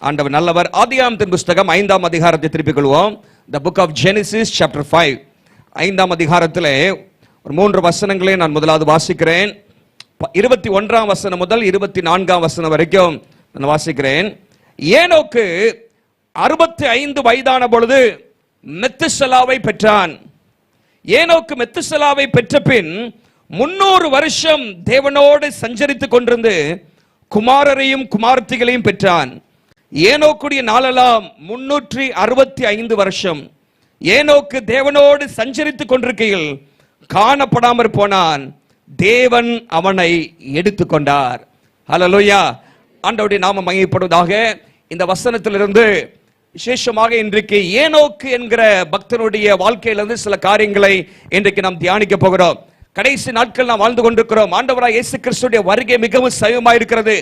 ஆண்டவர் நல்லவர். ஆதியாகமத்தின் புஸ்தகம் 5ஆம் அதிகாரத்தை திருப்பிக் கொள்வோம். The book of Genesis chapter 5. 5ஆம் அதிகாரத்திலே ஒரு 3 வசனங்களை நான் முதலாவது வாசிக்கிறேன். 21ஆம் வசனம் முதல் 24ஆம் வசனம் வரைக்கும் நான் வாசிக்கிறேன். ஏனோக்கு 65 வயதான பொழுது மெத்துசலாவை பெற்றான். ஏனோக்கு மெத்துசலாவை பெற்ற பின் 300 வருஷம் தேவனோடு சஞ்சரித்துக் கொண்டிருந்து குமாரரையும் குமாரத்திகளையும் பெற்றான். ஏனோக்குடைய நாளெல்லாம் 365 வருஷம். ஏனோக்கு தேவனோடு சஞ்சரித்துக் கொண்டிருக்கையில் காணப்படாமற் போனான். தேவன் அவனை எடுத்துக்கொண்டார். ஹல்லேலூயா. ஆண்டவருடைய நாமம் மகிமைப்படுவதாக. இந்த வசனத்திலிருந்து விசேஷமாக இன்றைக்கு ஏனோக்கு என்கிற பக்தனுடைய வாழ்க்கையிலிருந்து சில காரியங்களை இன்றைக்கு நாம் தியானிக்க போகிறோம். கடைசி நாட்கள் நாம் வாழ்ந்து கொண்டிருக்கிறோம். ஆண்டவராய் இயேசு கிறிஸ்துவின் வருகை மிகவும் சமீபமாக இருக்கிறது.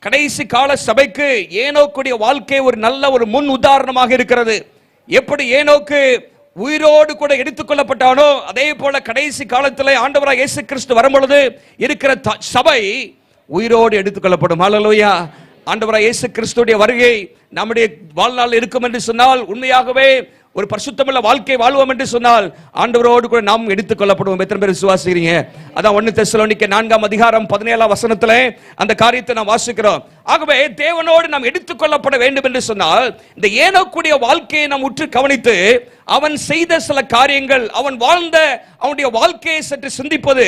கடைசி கால சபைக்கு ஏனோக்குடைய வாழ்க்கை ஒரு நல்ல ஒரு முன் உதாரணமாக இருக்கிறது. எப்படி ஏனோக்கு உயிரோடு கூட எடுத்துக்கொள்ளப்பட்டானோ அதே போல கடைசி காலத்தில் ஆண்டவராய் இயேசு கிறிஸ்து வரும்பொழுது இருக்கிற சபை உயிரோடு எடுத்துக்கொள்ளப்படும். ஹல்லேலூயா. ஆண்டவராய் இயேசு கிறிஸ்துடைய வருகை நம்முடைய வாழ்நாள் இருக்கும் என்று சொன்னால், உண்மையாகவே ஒரு பரிசுத்தமுள்ள வாழ்க்கை வாழ்வோம் என்று சொன்னால் ஆண்டவரோடு கூட நாம் எடுத்துக் கொள்ளப்படுவோம். எத்தனை பேர் விசுவாசிக்கிறீங்க? அதான் 1 தெசலோனிக்கே 4ஆம் அதிகாரம் 17ஆம் வசனத்துல அந்த காரியத்தை நாம் வாசிக்கிறோம். ஆகவே தேவனோடு நாம் எடுத்துக் கொள்ளப்பட வேண்டும் என்று சொன்னால் இந்த ஏனோக்குடைய வாழ்க்கையை நாம் உற்று கவனித்து அவன் செய்த சில காரியங்கள், அவன் வாழ்ந்த அவனுடைய வாழ்க்கையை சற்று சிந்திப்பது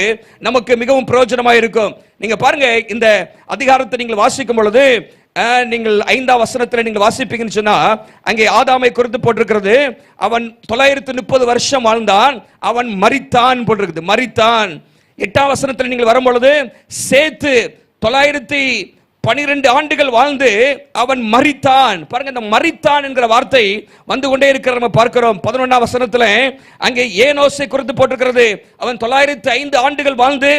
நமக்கு மிகவும் பிரயோஜனமாக இருக்கும். நீங்க பாருங்க, இந்த அதிகாரத்தை நீங்கள் வாசிக்கும் பொழுது நீங்கள் 5ஆம் வசனத்தில் நீங்கள் வாசிப்பீங்கன்னு சொன்னா அங்கே ஆதாமை குறித்து போட்டிருக்கிறது. அவன் 930 வருஷம் வாழ்ந்தான், அவன் மரித்தான் போட்டிருக்குது. மரித்தான். 8ஆம் வசனத்தில் நீங்கள் வரும்பொழுது சேத்து 912 ஆண்டுகள் வாழ்ந்து அவன் மரித்தான். பாருங்க, இந்த மரித்தான் என்கிற வார்த்தை வந்து கொண்டே இருக்கிற நம்ம பார்க்கிறோம். 11ஆம் வசனத்துல அங்கே ஏனோசை குறித்து போட்டிருக்கிறது. அவன் 905 ஆண்டுகள் வாழ்ந்து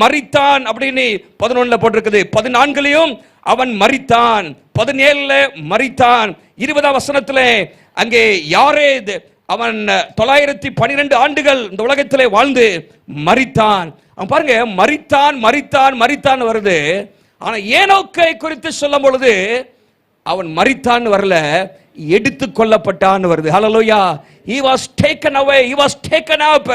மரித்தான் அப்படின்னு 11ல போட்டிருக்குது. 14லையும் அவன் மரித்தான். 17ல மரித்தான். 20ஆம் வசனத்துல அங்கே யாரேத் அவன் 912 ஆண்டுகள் இந்த உலகத்திலே வாழ்ந்து மரித்தான். அவன் பாருங்க, மரித்தான் மரித்தான் மரித்தான் வருது. ஆனா ஏனோக்கை குறித்து சொல்லும் பொழுது அவன் மரித்தான் வரல, எடுத்துக் கொள்ளப்பட்டான் வருது. ஹல்லேலூயா. he was taken away, he was taken up.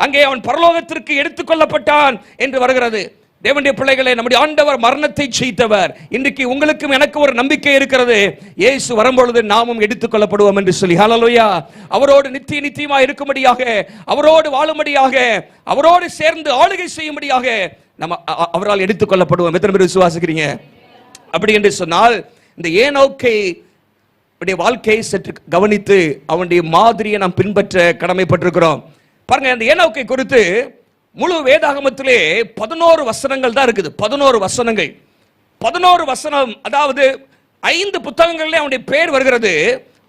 அங்கே அவன் பரலோகத்திற்கு எடுத்துக் கொள்ளப்பட்டான் என்று வருகிறது. தேவனுடைய பிள்ளைகளே, நம்முடைய ஆண்டவர் மரணத்தை ஜெயித்தவர். இன்றைக்கு உங்களுக்கும் எனக்கு ஒரு நம்பிக்கை இருக்கிறது. இயேசு வரும்பொழுது நாமும் எடுத்துக் கொள்ளப்படுவோம் என்று சொல்லி. ஹல்லேலூயா. அவரோடு நித்தியமாக இருக்கும்படியாக, அவரோடு வாழும்படியாக, அவரோடு சேர்ந்து ஆளுகை செய்யும்படியாக நம்ம அவரால் எடுத்துக் கொள்ளப்படுவோம். எத்தனை பேர் விசுவாசிக்கிறீங்க? அப்படி என்று சொன்னால் இந்த ஏனோக்கை வாழ்க்கையை சற்று கவனித்து அவனுடைய மாதிரியை நாம் பின்பற்ற கடமைப்பட்டிருக்கிறோம். பாருங்க, இந்த ஏனோக்கை குறித்து முழு வேதாகமத்திலே 11 வசனங்கள் தான் இருக்குது. 11 வசனங்கள். 11 வசனம், அதாவது 5 புத்தகங்களிலே அவனுடைய பெயர் வருகிறது.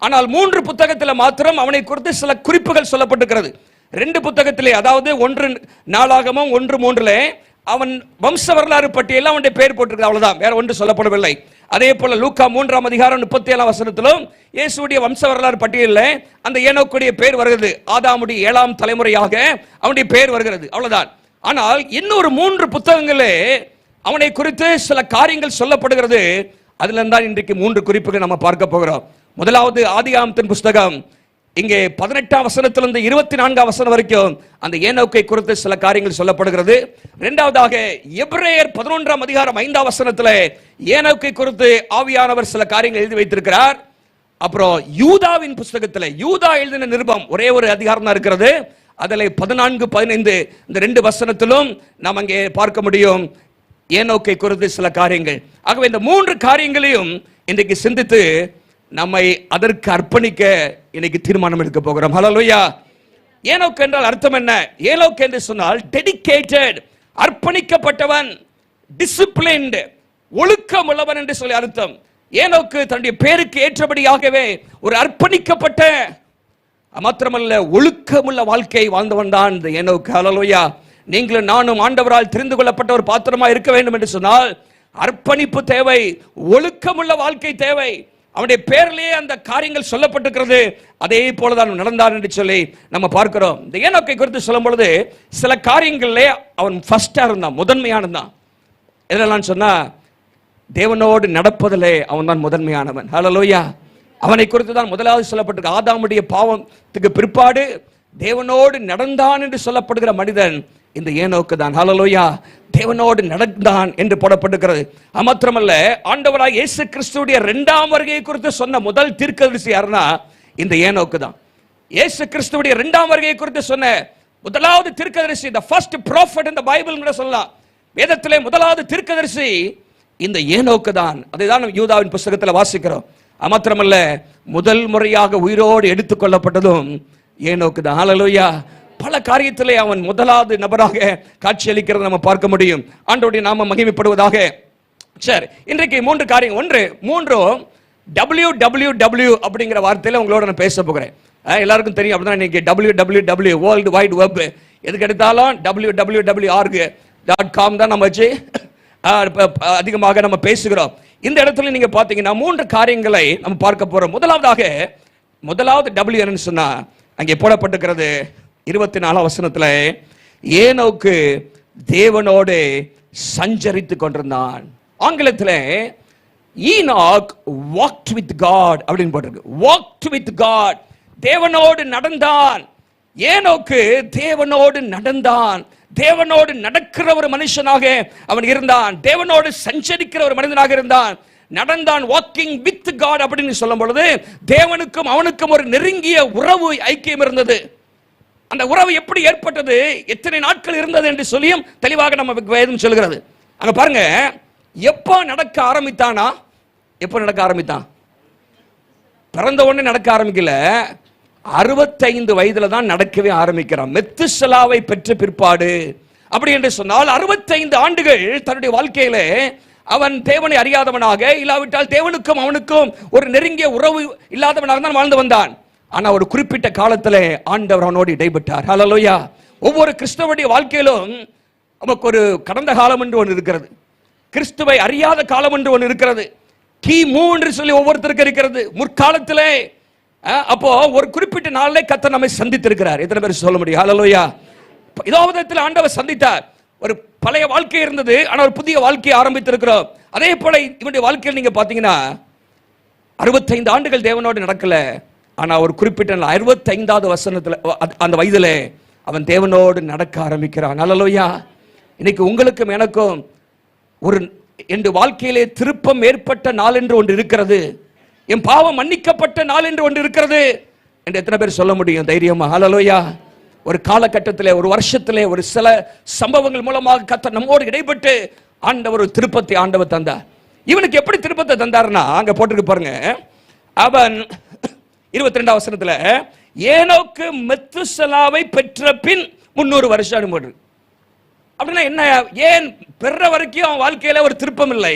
ஆனால் 3 புத்தகத்தில் மாத்திரம் அவனை குறித்து சில குறிப்புகள் சொல்லப்பட்டிருக்கிறது. 2 புத்தகத்திலே, அதாவது 1 நாளாகமம் 1:3 அவன் வம்ச வரலாறு பட்டியலில் அவனுடைய பெயர் போட்டிருக்கு. அவ்வளவுதான், வேற ஒன்று சொல்லப்படவில்லை. அதே போல லூக்கா 3ஆம் அதிகாரம் 37ஆம் வசனத்திலும் இயேசுடைய வம்ச வரலாறு பட்டியலில் அந்த ஏனோக்குடைய பெயர் வருகிறது. ஆதாமுடைய 7ஆம் தலைமுறையாக அவனுடைய பெயர் வருகிறது. அவ்வளவுதான். ஆனால் இன்னொரு 3 புத்தகங்களே அவனை குறித்து சில காரியங்கள் சொல்லப்படுகிறது. அதுல தான் இன்றைக்கு 3 குறிப்புகள் நம்ம பார்க்க போகிறோம். முதலாவது ஆதியாகமத்தின் புஸ்தகம், இங்கே 18ஆம் வசனத்திலிருந்து 24ஆம் வசனம் வரைக்கும் அந்த ஏனோக்கை குறித்து சில காரியங்கள் சொல்லப்படுகிறது. இரண்டாவதாக எபிரேயர் 11ஆம் அதிகாரம் 5ஆம் வசனத்தில் ஏனோக்கை குறித்து ஆவியானவர் சில காரியங்கள் எழுதி வைத்திருக்கிறார். அப்புறம் யூதாவின் புஸ்தகத்தில் யூதா எழுதின நிருபம் ஒரே ஒரு அதிகாரம் தான் இருக்கிறது. அதில் 14-15 இந்த 2 வசனத்திலும் நாம் அங்கே பார்க்க முடியும் ஏனோக்கை குறித்து சில காரியங்கள். ஆகவே இந்த 3 காரியங்களையும் இன்றைக்கு சிந்தித்து நம்மை அதற்கு அர்ப்பணிக்க இன்னைக்கு தீர்மானம் எடுக்க போகிறோம். ஹல்லேலூயா. ஏனோக்கு என்றால் அர்த்தம் என்ன? ஏனோக்கு என்று சொன்னால் டெடிகேட்டட், அர்ப்பணிக்கப்பட்டவன், டிசிப்ளின்ட், ஒழுக்கம் உள்ளவன் என்று சொல்லி அர்த்தம். ஏனோக்கு தன்னுடைய பேருக்கு ஏற்றபடியாகவே ஒரு அர்ப்பணிக்கப்பட்ட, மாத்திரமல்ல ஒழுக்கமுள்ள வாழ்க்கை வாழ்ந்தவன் தான் இந்த ஏனோக்கு. ஹல்லேலூயா. நீங்களும் நானும் ஆண்டவரால் தெரிந்து கொள்ளப்பட்ட ஒரு பாத்திரமா இருக்க வேண்டும் என்று சொன்னால் அர்ப்பணிப்பு தேவை, ஒழுக்கமுள்ள வாழ்க்கை தேவை. அவனுடைய பேரிலேயே அந்த காரியங்கள் சொல்லப்பட்டிருக்கிறது. அதே போலதான் நடந்தான் என்று சொல்லி நம்ம பார்க்கிறோம். இந்த ஏனோக்கை குறித்து சொல்லும் பொழுது சில காரியங்களிலே அவன் ஃபர்ஸ்டா இருந்தான், முதன்மையானதான். எதெல்லாம் சொன்னா தேவனோடு நடப்பதிலே அவன் தான் முதன்மையானவன். ஹல்லேலூயா. அவனை குறித்து தான் முதலாவது சொல்லப்பட்டிருக்கு. ஆதாமுடைய பாவத்துக்கு பிற்பாடு தேவனோடு நடந்தான் என்று சொல்லப்படுகிற மனிதன் இந்த ஏனோக்கு தான். ஹல்லேலூயா. தேவனோடு நடந்தான் என்று போடப்பட்டிருக்கிறது. மாத்திரமல்ல, ஆண்டவராய் இயேசு கிறிஸ்துவுடைய இரண்டாம் வருகையை குறித்து சொன்ன முதல் தீர்க்கதரிசி யாருன்னா இந்த ஏனோக்கு தான். இயேசு கிறிஸ்துவுடைய இரண்டாம் வருகையை குறித்து சொன்ன முதலாவது தீர்க்கதரிசி, the first prophet in the Bible கூட சொல்லலாம். வேதத்திலே முதலாவது தீர்க்கதரிசி இந்த ஏனோக்கு தான். அதைதான் யூதாவின் புத்தகத்தில் வாசிக்கிறோம். மாத்திரமல்ல, முதல் முறையாக உயிரோடு எடுத்துக் கொள்ளப்பட்டதும் ஏனோக்கு தான். ஹல்லேலூயா. பல காரியத்திலே அவன் முதலாவது நபராக காட்சியளிக்கிறத நம்ம பார்க்க முடியும். ஆண்டவருடைய நாம மகிமைப்படுவதாக. சரி, இன்றைக்கு மூன்று காரியம். மூன்றும் WWW அப்படிங்கிற வார்த்தையில உங்களோட நான் பேச போகிறேன். எல்லாருக்கும் தெரியும் அப்படிதான். இன்னைக்கு WWW வேர்ல்டு வைட் வெப், எதுக்கு எடுத்தாலும் www.org.com தான் நம்ம வச்சு அதிகமாக நம்ம பேசுகிறோம். இந்த இடத்துல நீங்க பாத்தீங்கன்னா மூன்று காரியங்களை நம்ம பார்க்க போறோம். முதலாவது W என்னன்னு சொன்னா அங்கே போடப்பட்டிருக்கிறது 24 வசனத்துல, ஏனோக்கு தேவனோடு சஞ்சரித்து கொண்டிருந்தான். ஆங்கிலத்தில் ஈனாக் walked with God அப்படின்னு போட்டிருக்கு. walked with God, தேவனோடு நடந்தான். ஏனோக்கு தேவனோடு நடந்தான். தேவனோடு நடக்கிற ஒரு மனுஷனாக அவன் இருந்தான். தேவனோடு சஞ்சரிக்கிற ஒரு மனிதனாக இருந்தான். நடந்தான், வாக்கிங் வித் காட் அப்படின்னு சொல்லும் பொழுது தேவனுக்கும் அவனுக்கும் ஒரு நெருங்கிய உறவு, ஐக்கியம் இருந்தது. அந்த உறவு எப்படி ஏற்பட்டது, எத்தனை நாட்கள் இருந்தது என்று சொல்லியும் தெளிவாக நம்ம வேதம் சொல்கிறது. அங்க பாருங்க, எப்போ நடக்க ஆரம்பித்தானா? எப்போ நடக்க ஆரம்பித்தான்? பிறந்த உடனே நடக்க ஆரம்பிக்கல, 65 வயதுல தான் நடக்கவே ஆரம்பிக்கிறான். மெத்துசலாவை பெற்ற பிற்பாடு. அப்படி என்று சொன்னால் 65 ஆண்டுகள் தன்னுடைய வாழ்க்கையில அவன் தேவனை அறியாதவனாக, இல்லாவிட்டால் தேவனுக்கும் அவனுக்கும் ஒரு நெருங்கிய உறவு இல்லாதவனாக தான் வாழ்ந்து வந்தான். ஆனா ஒரு குறிப்பிட்ட காலத்தில் ஆண்டவர் அவனோடு இடைப்பட்டார். ஹல்லேலூயா. ஒவ்வொரு கிறிஸ்தவனுடைய வாழ்க்கையிலும் நமக்கு ஒரு கடந்த காலம் என்று ஒன்று இருக்கிறது, கிறிஸ்துவை அறியாத காலம் என்று ஒன்று இருக்கிறது, கிமு என்று சொல்லி ஒவ்வொருத்தருக்கு இருக்கிறது. முற்காலத்திலே அப்போ ஒரு குறிப்பிட்ட நாளிலே கர்த்தர் நம்மை சந்தித்திருக்கிறார். எத்தனை பேர் சொல்ல முடியும்? ஹல்லேலூயா. இதோ விதத்தில் ஆண்டவர் சந்தித்தார். ஒரு பழைய வாழ்க்கை இருந்தது, ஆனால் ஒரு புதிய வாழ்க்கையை ஆரம்பித்திருக்கிறோம். அதே போல இவனுடைய வாழ்க்கையில் நீங்க பாத்தீங்கன்னா 65 ஆண்டுகள் தேவனோடு நடக்கல, ஆனா ஒரு குறிப்பிட்ட 65வது வசனத்துல அந்த வயதுல அவன் தேவனோடு நடக்க ஆரம்பிக்கிறான். ஹல்லேலூயா. இன்னைக்கு உங்களுக்கும் எனக்கும் ஒரு என் வாழ்க்கையிலே திருப்பம் ஏற்பட்ட நாள் என்று ஒன்று இருக்கிறது, என் பாவம் மன்னிக்கப்பட்ட நாள் என்று ஒன்று இருக்கிறது என்று எத்தனை பேர் சொல்ல முடியும் தைரியமா? ஹல்லேலூயா. ஒரு காலகட்டத்திலே, ஒரு வருஷத்திலே, ஒரு சில சம்பவங்கள் மூலமாக கர்த்தர் நம்மோடு இடைப்பட்டு ஆண்டவர் ஒரு திருப்பத்தை ஆண்டவர் தந்தார். இவனுக்கு எப்படி திருப்பத்தை தந்தார்னா அங்க போட்டுருக்கு பாருங்க. அவன் 22 வசனத்துல, ஏனோக்கு மெத்துசலாவை பெற்ற பின் 300 வருஷம் போட்டு. அப்படின்னா என்ன? ஏன் பெற வரைக்கும் அவன் வாழ்க்கையில ஒரு திருப்பம் இல்லை,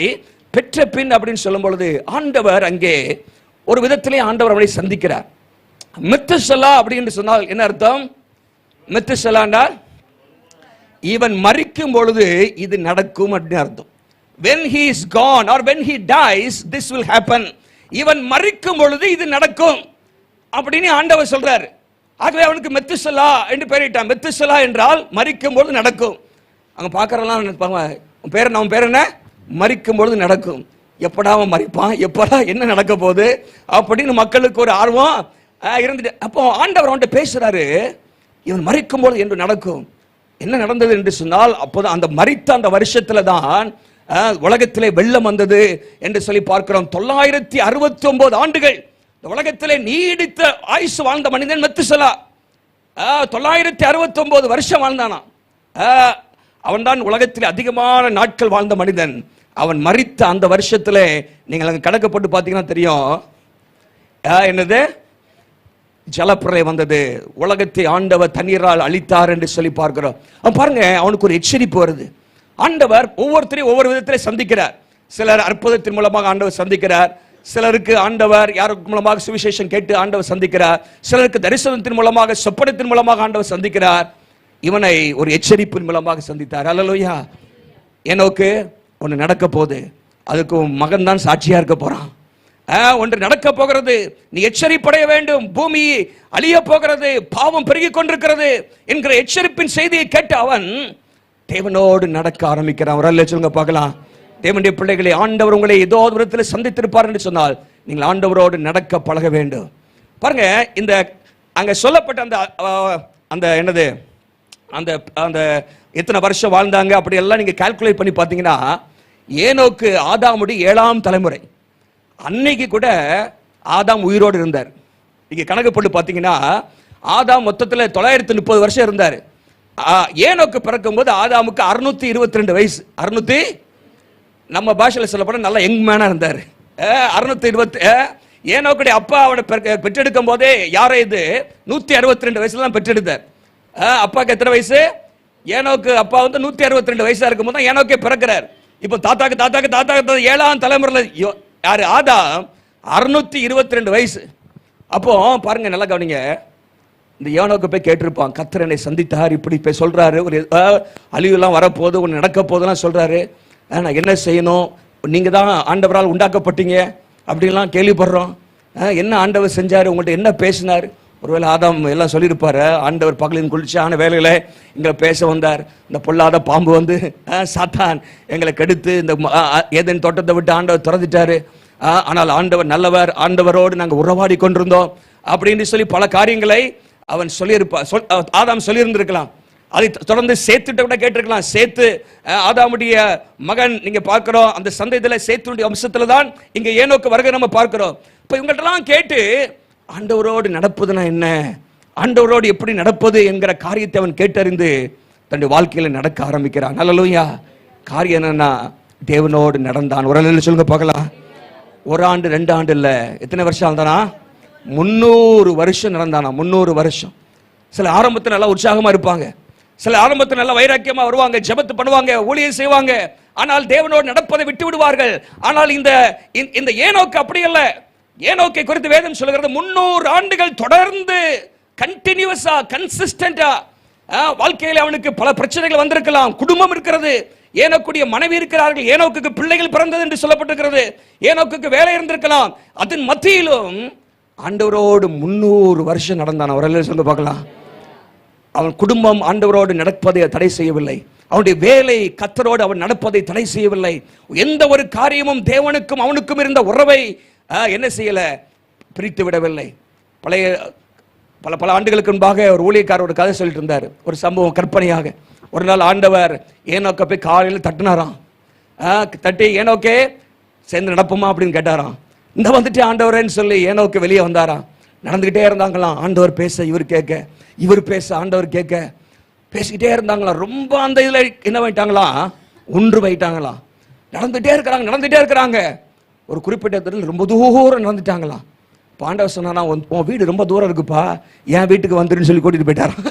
பெற்ற பின் அப்படின்னு சொல்லும் பொழுது ஆண்டவர் அங்கே ஒரு விதத்திலே ஆண்டவர் அவனை சந்திக்கிறார். மெத்துசலா அப்படின்னு சொன்னால் என்ன அர்த்தம்? மெத்துசலாண்டா இவன் மரிக்கும் பொழுது இது நடக்கும் அப்படின்னு அர்த்தம். when he is gone or when he dies this will happen. இவன் மரிக்கும் பொழுது இது நடக்கும் அப்படின்னு ஆண்டவர் சொல்றாரு. ஆகவே அவனுக்கு மெத்துசலா என்று பெயரிட்டான். மெத்துசலா என்றால் மரிக்கும் பொழுது நடக்கும். அங்க பாக்குறலாம் நினைப்பாங்க, நம்ம பேர் என்ன? மரிக்கும் பொழுது நடக்கும். எப்படா அவன் மரிப்பான், எப்படா என்ன நடக்க போகுது அப்படின்னு மக்களுக்கு ஒரு ஆர்வம் இருந்துட்டு, அப்போ ஆண்டவர் அவன்கிட்ட பேசுறாரு, இவன் மரிக்கும் பொழுது என்று நடக்கும். என்ன நடந்தது என்று சொன்னால், அப்போதான் அந்த மரித்த அந்த வருஷத்துல தான் உலகத்திலே வெள்ளம் வந்தது என்று சொல்லி பார்க்கிறோம். 969 ஆண்டுகள் இந்த உலகத்திலே நீடித்த ஆயுசு வாழ்ந்த மனிதன் மெத்துசலா. 969 வருஷம் வாழ்ந்தானா. அவன் தான் உலகத்தில் அதிகமான நாட்கள் வாழ்ந்த மனிதன். அவன் மரித்த அந்த வருஷத்துல நீங்கள் அங்க கணக்கு போட்டு பார்த்தீங்கன்னா தெரியும், என்னது? ஜலப்பிரளயம் வந்தது, உலகத்தை ஆண்டவர் தண்ணீரால் அழித்தார் என்று சொல்லி பார்க்கிறோம். பாருங்க, அவனுக்கு ஒரு எச்சரிப்பு வருது. ஆண்டவர் ஒவ்வொருத்தரையும் ஒவ்வொரு விதத்திலே சந்திக்கிறார். சிலர் அற்புதத்தின் மூலமாக ஆண்டவர் சந்திக்கிறார், சிலருக்கு ஆண்டவர் யாருக்கு மூலமாக சுவிசேஷம் கேட்டு ஆண்டவர் சந்திக்கிறார், சிலருக்கு தரிசனத்தின் மூலமாக சொப்பனத்தின் மூலமாக ஆண்டவர் சந்திக்கிறார். இவனை ஒரு எச்சரிப்பின் மூலமாக சந்தித்தார். ஹல்லேலூயா. ஏனோக்கு ஒன்று நடக்க போகுது, அதுக்கு மகன் தான் சாட்சியா இருக்க போறான். ஒன்று நடக்க போகிறது, நீ எச்சரிப்படைய வேண்டும், பூமி அழிய போகிறது, பாவம் பெருகி கொண்டிருக்கிறது என்கிற எச்சரிப்பின் செய்தியை கேட்டு அவன் தேவனோடு நடக்க ஆரம்பிக்கிறான். ஒரு சொல்லுங்க பார்க்கலாம். தேவனுடைய பிள்ளைகளை, ஆண்டவர் உங்களை ஏதோ ஒரு விதத்தில் சந்தித்திருப்பார் என்று சொன்னால் நீங்கள் ஆண்டவரோடு நடக்க பழக வேண்டும். பாருங்க, இந்த அங்க சொல்லப்பட்ட அந்த அந்த என்னது அந்த அந்த எத்தனை வருஷம் வாழ்ந்தாங்க அப்படி எல்லாம் நீங்க கால்குலேட் பண்ணி பார்த்தீங்கன்னா, ஏனோக்கு ஆதாமுடைய 7ஆம் தலைமுறை. அன்னைக்கு கூட ஆதாம் உயிரோடு இருந்தார். நீங்க கணக்கு போட்டு பார்த்தீங்கன்னா ஆதாம் மொத்தத்தில் 930 வருஷம் இருந்தார். ஏனோக்கு பிறக்கும் போது ஆதாமுக்கு 622 வயசு. 600, நம்ம பாஷையில் சொல்லப்பட நல்ல யங் மேனா இருந்தார். 620. ஏனோக்குடைய அப்பா அவனை பெற்றெடுக்கும் போதே யாரை இது 162 வயசுல தான் பெற்றெடுத்தார். அப்பாவுக்கு எத்தனை வயசு? ஏனோக்கு அப்பா வந்து 162 வயசா இருக்கும் போது தான் ஏனோக்கே பிறக்கிறார். இப்போ தாத்தாக்கு 7ஆம் தலைமுறையில் யாரு? ஆதாம் 622 வயசு. அப்போ பாருங்க, நல்லா கவனிங்க. இந்த ஏனோக்கு போய் கேட்டிருப்பான், கர்த்தர் என்னை சந்தித்தார், இப்படி போய் சொல்றாரு, ஒரு அழிவுலாம் வரப்போகுது, ஒன்று நடக்க போதெல்லாம் சொல்றாரு, நான் என்ன செய்யணும், நீங்க தான் ஆண்டவரால் உண்டாக்கப்பட்டீங்க அப்படின்லாம் கேள்விப்படுறோம். என்ன ஆண்டவர் செஞ்சாரு, உங்கள்கிட்ட என்ன பேசினார்? ஒருவேளை ஆதாம் எல்லாம் சொல்லியிருப்பாரு, ஆண்டவர் பகலின் குளிர்ச்சியான வேலையில எங்களை பேச வந்தார், இந்த பொல்லாத பாம்பு வந்து சாத்தான் எங்களை கெடுத்து இந்த ஏதேன் தோட்டத்தை விட்டு ஆண்டவர் துறந்துட்டாரு, ஆனால் ஆண்டவர் நல்லவர், ஆண்டவரோடு நாங்கள் உறவாடி கொண்டிருந்தோம் அப்படின்னு சொல்லி பல காரியங்களை அவன் ஆதாம் சொல்லியிருந்திருக்கலாம். அதை தொடர்ந்து சேத்துட்ட கூட கேட்டிருக்கலாம். சேத்து ஆதாமுடைய மகன். நீங்க பார்க்கிறோம் அந்த சந்ததியில சேத்துடைய வம்சத்துல தான் இங்க ஏனோக்கு வருகை நம்ம பார்க்கிறோம். இப்ப இவங்கள்ட்டலாம் கேட்டு ஆண்டவரோடு நடப்பதுனா என்ன, ஆண்டவரோடு எப்படி நடப்பது என்கிற காரியத்தை அவன் கேட்டறிந்து தன்னுடைய வாழ்க்கையில நடக்க ஆரம்பிக்கிறான். அல்லேலூயா. காரியம் என்னன்னா, தேவனோடு நடந்தான். ஒரு நாள் சொல்லுங்க பார்க்கலாம். 1 ஆண்டு 2 ஆண்டு இல்ல, எத்தனை வருஷம் இருந்தானா? 300 வருஷம் நடந்தானா. 300 வருஷம். சில ஆரம்பத்தில் நல்லா உற்சாகமா இருப்பாங்க, சில ஆரம்பத்தில் நல்லா வைராக்கியமா வருவாங்க, ஜெபத்து பண்ணுவாங்க, ஊழியம் செய்வாங்க, ஆனால் தேவனோடு நடப்பதை விட்டு விடுவார்கள். ஆனால் இந்த ஏனோக்கு அப்படி அல்ல. ஏனோக்கை குறித்து வேதம் சொல்கிறது 300 ஆண்டுகள் தொடர்ந்து கண்டினியூஸா கன்சிஸ்டன்டா வாழ்க்கையில் அவனுக்கு பல பிரச்சனைகள் வந்திருக்கலாம். குடும்பம் இருக்கிறது, ஏனோக்குடைய மனைவி இருக்கிறார்கள், ஏனோக்குக்கு பிள்ளைகள் பிறந்தது என்று சொல்லப்பட்டிருக்கிறது, ஏனோக்குக்கு வேலை இருந்திருக்கலாம். அதன் மத்தியிலும் ஆண்டவரோடு 300 வருஷம் நடந்தான். ஒரு சொல்ல பார்க்கலாம். அவன் குடும்பம் ஆண்டவரோடு நடப்பதை தடை செய்யவில்லை, அவனுடைய வேலை கர்த்தரோடு அவன் நடப்பதை தடை செய்யவில்லை. எந்த ஒரு காரியமும் தேவனுக்கும் அவனுக்கும் இருந்த உறவை என்ன செய்யல, பிரித்து விடவில்லை. பல ஆண்டுகளுக்கு முன்பாக ஒரு ஊழியக்காரர் ஒரு கதை சொல்லிட்டு இருந்தார். ஒரு சம்பவம் கற்பனையாக. ஒரு நாள் ஆண்டவர் ஏனோக்க போய் காலையில் தட்டினாராம். தட்டி ஏனோக்கே சேர்ந்து நடப்போமா அப்படின்னு கேட்டாராம். இந்த வந்துட்டு ஆண்டவரேன்னு சொல்லி ஏனோக்கு வெளியே வந்தாராம். நடந்துகிட்டே இருந்தாங்களாம். ஆண்டவர் பேச இவர் கேட்க, இவர் பேச ஆண்டவர் கேட்க, பேசிக்கிட்டே இருந்தாங்களாம். ரொம்ப அந்த இதுல என்ன பண்ணிட்டாங்களாம், ஒன்று வைட்டாங்களாம். நடந்துகிட்டே இருக்கிறாங்க. ஒரு குறிப்பிட்ட இடத்துல ரொம்ப தூரம் நடந்துட்டாங்களாம். ஆண்டவர் சொன்னா, உன் வீடு ரொம்ப தூரம் இருக்குப்பா, என் வீட்டுக்கு வந்துருன்னு சொல்லி கூட்டிட்டு போயிட்டாராம்.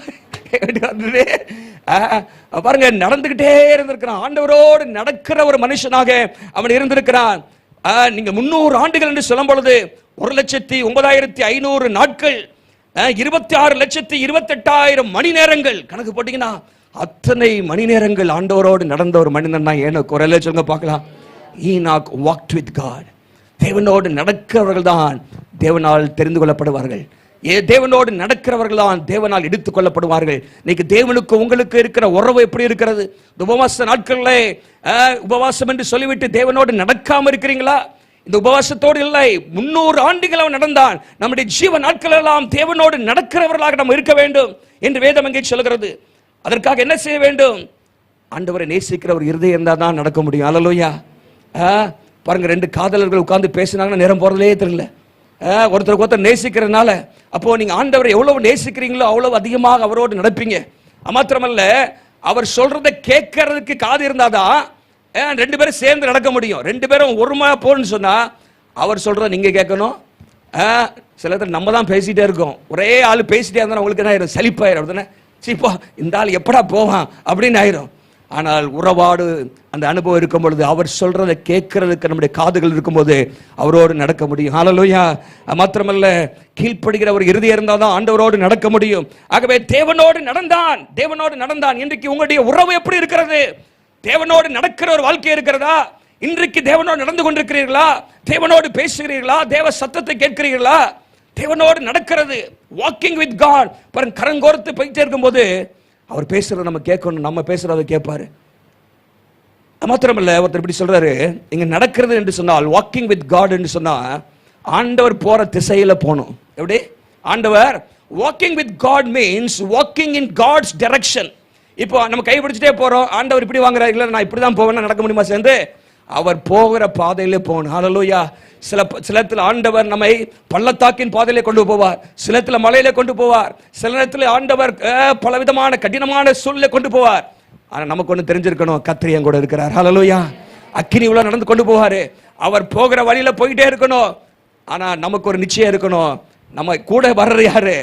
பாருங்க, நடந்துகிட்டே இருந்திருக்கிறான். ஆண்டவரோடு நடக்கிற ஒரு மனுஷனாக அவன் இருந்திருக்கிறான். நீங்க 300 ஆண்டுகள் என்று சொல்லும் பொழுது 1,09,500 நாட்கள், 26,28,000 மணி நேரங்கள் கணக்கு போட்டீங்கன்னா அத்தனை மணி நேரங்கள் ஆண்டவரோடு நடந்த ஒரு மனிதன் தான் ஏனோக்கு. ஒரு சொல்லுங்க பார்க்கலாம். Enoch walked with God. தேவனோடு நடக்கிறவர்கள் தான் தேவனால் தெரிந்து கொள்ளப்படுவார்கள். தேவனோடு நடக்கிறவர்கள் தான் தேவனால் எடுத்துக் கொள்ளப்படுவார்கள். இன்னைக்கு தேவனுக்கு உங்களுக்கு இருக்கிற உறவு எப்படி இருக்கிறது? உபவாச நாட்கள்ல உபவாசம் என்று சொல்லிவிட்டு தேவனோடு நடக்காம இருக்கிறீங்களா? இந்த உபவாசத்தோடு இல்லை, 300 ஆண்டுகள் அவன் நடந்தான். நம்முடைய ஜீவ நாட்கள் எல்லாம் தேவனோடு நடக்கிறவர்களாக நம்ம இருக்க வேண்டும் என்று வேதம் எங்கே சொல்கிறது. அதற்காக என்ன செய்ய வேண்டும்? ஆண்டவரை நேசிக்கிற ஒரு இருதயம் இருந்தா தான் நடக்க முடியும். அல்லேலூயா. பாருங்க, 2 காதலர்கள் உட்கார்ந்து பேசினாங்கன்னா நேரம் போறதே தெரியல. ஒருத்தருக்கு ஒருத்தர் நேசிக்கிறதுனால, அப்போ நீங்க ஆண்டவரை எவ்வளவு நேசிக்கிறீங்களோ அவ்வளவு அதிகமாக அவரோடு நடப்பீங்க. மாத்திரமல்ல, அவர் சொல்றதை கேட்கறதுக்கு காது இருந்தாதான் 2 பேரும் சேர்ந்து நடக்க முடியும். 2 பேரும் ஒருமா போன்னு சொன்னா அவர் சொல்றத நீங்க கேட்கணும். சில நேரத்தில் நம்ம தான் பேசிட்டே இருக்கோம். ஒரே ஆள் பேசிட்டே இருந்தா உங்களுக்கு என்ன ஆயிரும், சலிப்பாயிரும். அப்படின்னா சீப்பா இந்த ஆள் எப்படா போவான் அப்படின்னு ஆயிரும். ஆனால் உறவாடு அந்த அனுபவம் இருக்கும் பொழுது, அவர் சொல்றதை கேட்கறதுக்கு நம்முடைய காதுகள் இருக்கும்போது அவரோடு நடக்க முடியும். ஹல்லேலூயா. மாத்திரமல்ல, கீழ்ப்படுகிற ஒரு இருதயம் இருந்தால் தான் ஆண்டவரோடு நடக்க முடியும். ஆகவே தேவனோடு நடந்தான். இன்றைக்கு உங்களுடைய உறவு எப்படி இருக்கிறது? தேவனோடு நடக்கிற ஒரு வாழ்க்கை இருக்கிறதா? இன்றைக்கு தேவனோடு நடந்து கொண்டிருக்கிறீர்களா? தேவனோடு பேசுகிறீர்களா? தேவ சத்தத்தை கேட்கிறீர்களா? தேவனோடு நடக்கிறது, வாக்கிங் வித் காட். பாருங்க, கரங்கோர்த்து போயிட்டே இருக்கும்போது அவர் பேசுறத நம்ம கேட்கணும், நம்ம பேசுறத கேட்பாரு. மாத்திரமல்ல, ஒருத்தர் இப்படி சொல்றாரு, இங்க நடக்கிறது என்று சொன்னால் வாக்கிங் வித் காட் என்று சொன்னா ஆண்டவர் போற திசையில போகணும். எப்படி? ஆண்டவர் walking with God means walking in God's direction. இப்போ நம்ம கை பிடிச்சிட்டே போறோம், ஆண்டவர் இப்படி வாங்குறாரு, இல்ல நான் இப்படி தான் போவேன், நடக்க முடியுமா சேர்ந்து? அவர் போகிற பாதையிலே போகணும். ஹல்லேலூயா. சிலத்தில் ஆண்டவர் நம்மை பள்ளத்தாக்கின் பாதையிலே கொண்டு போவார், சிலத்துல மலையில கொண்டு போவார், சில நேரத்தில் ஆண்டவர் பலவிதமான கடினமான சூழ்நிலை கொண்டு போவார். ஆனா நமக்கு ஒண்ணு தெரிஞ்சிருக்கணும், கர்த்தர் என் கூட இருக்கிறார். ஹல்லேலூயா. அக்கினி உள்ள நடந்து கொண்டு போவாரு, அவர் போகிற வழியில போயிட்டே இருக்கணும். ஆனா நமக்கு ஒரு நிச்சயம் இருக்கணும், நம்ம கூட வர்றது யாரு?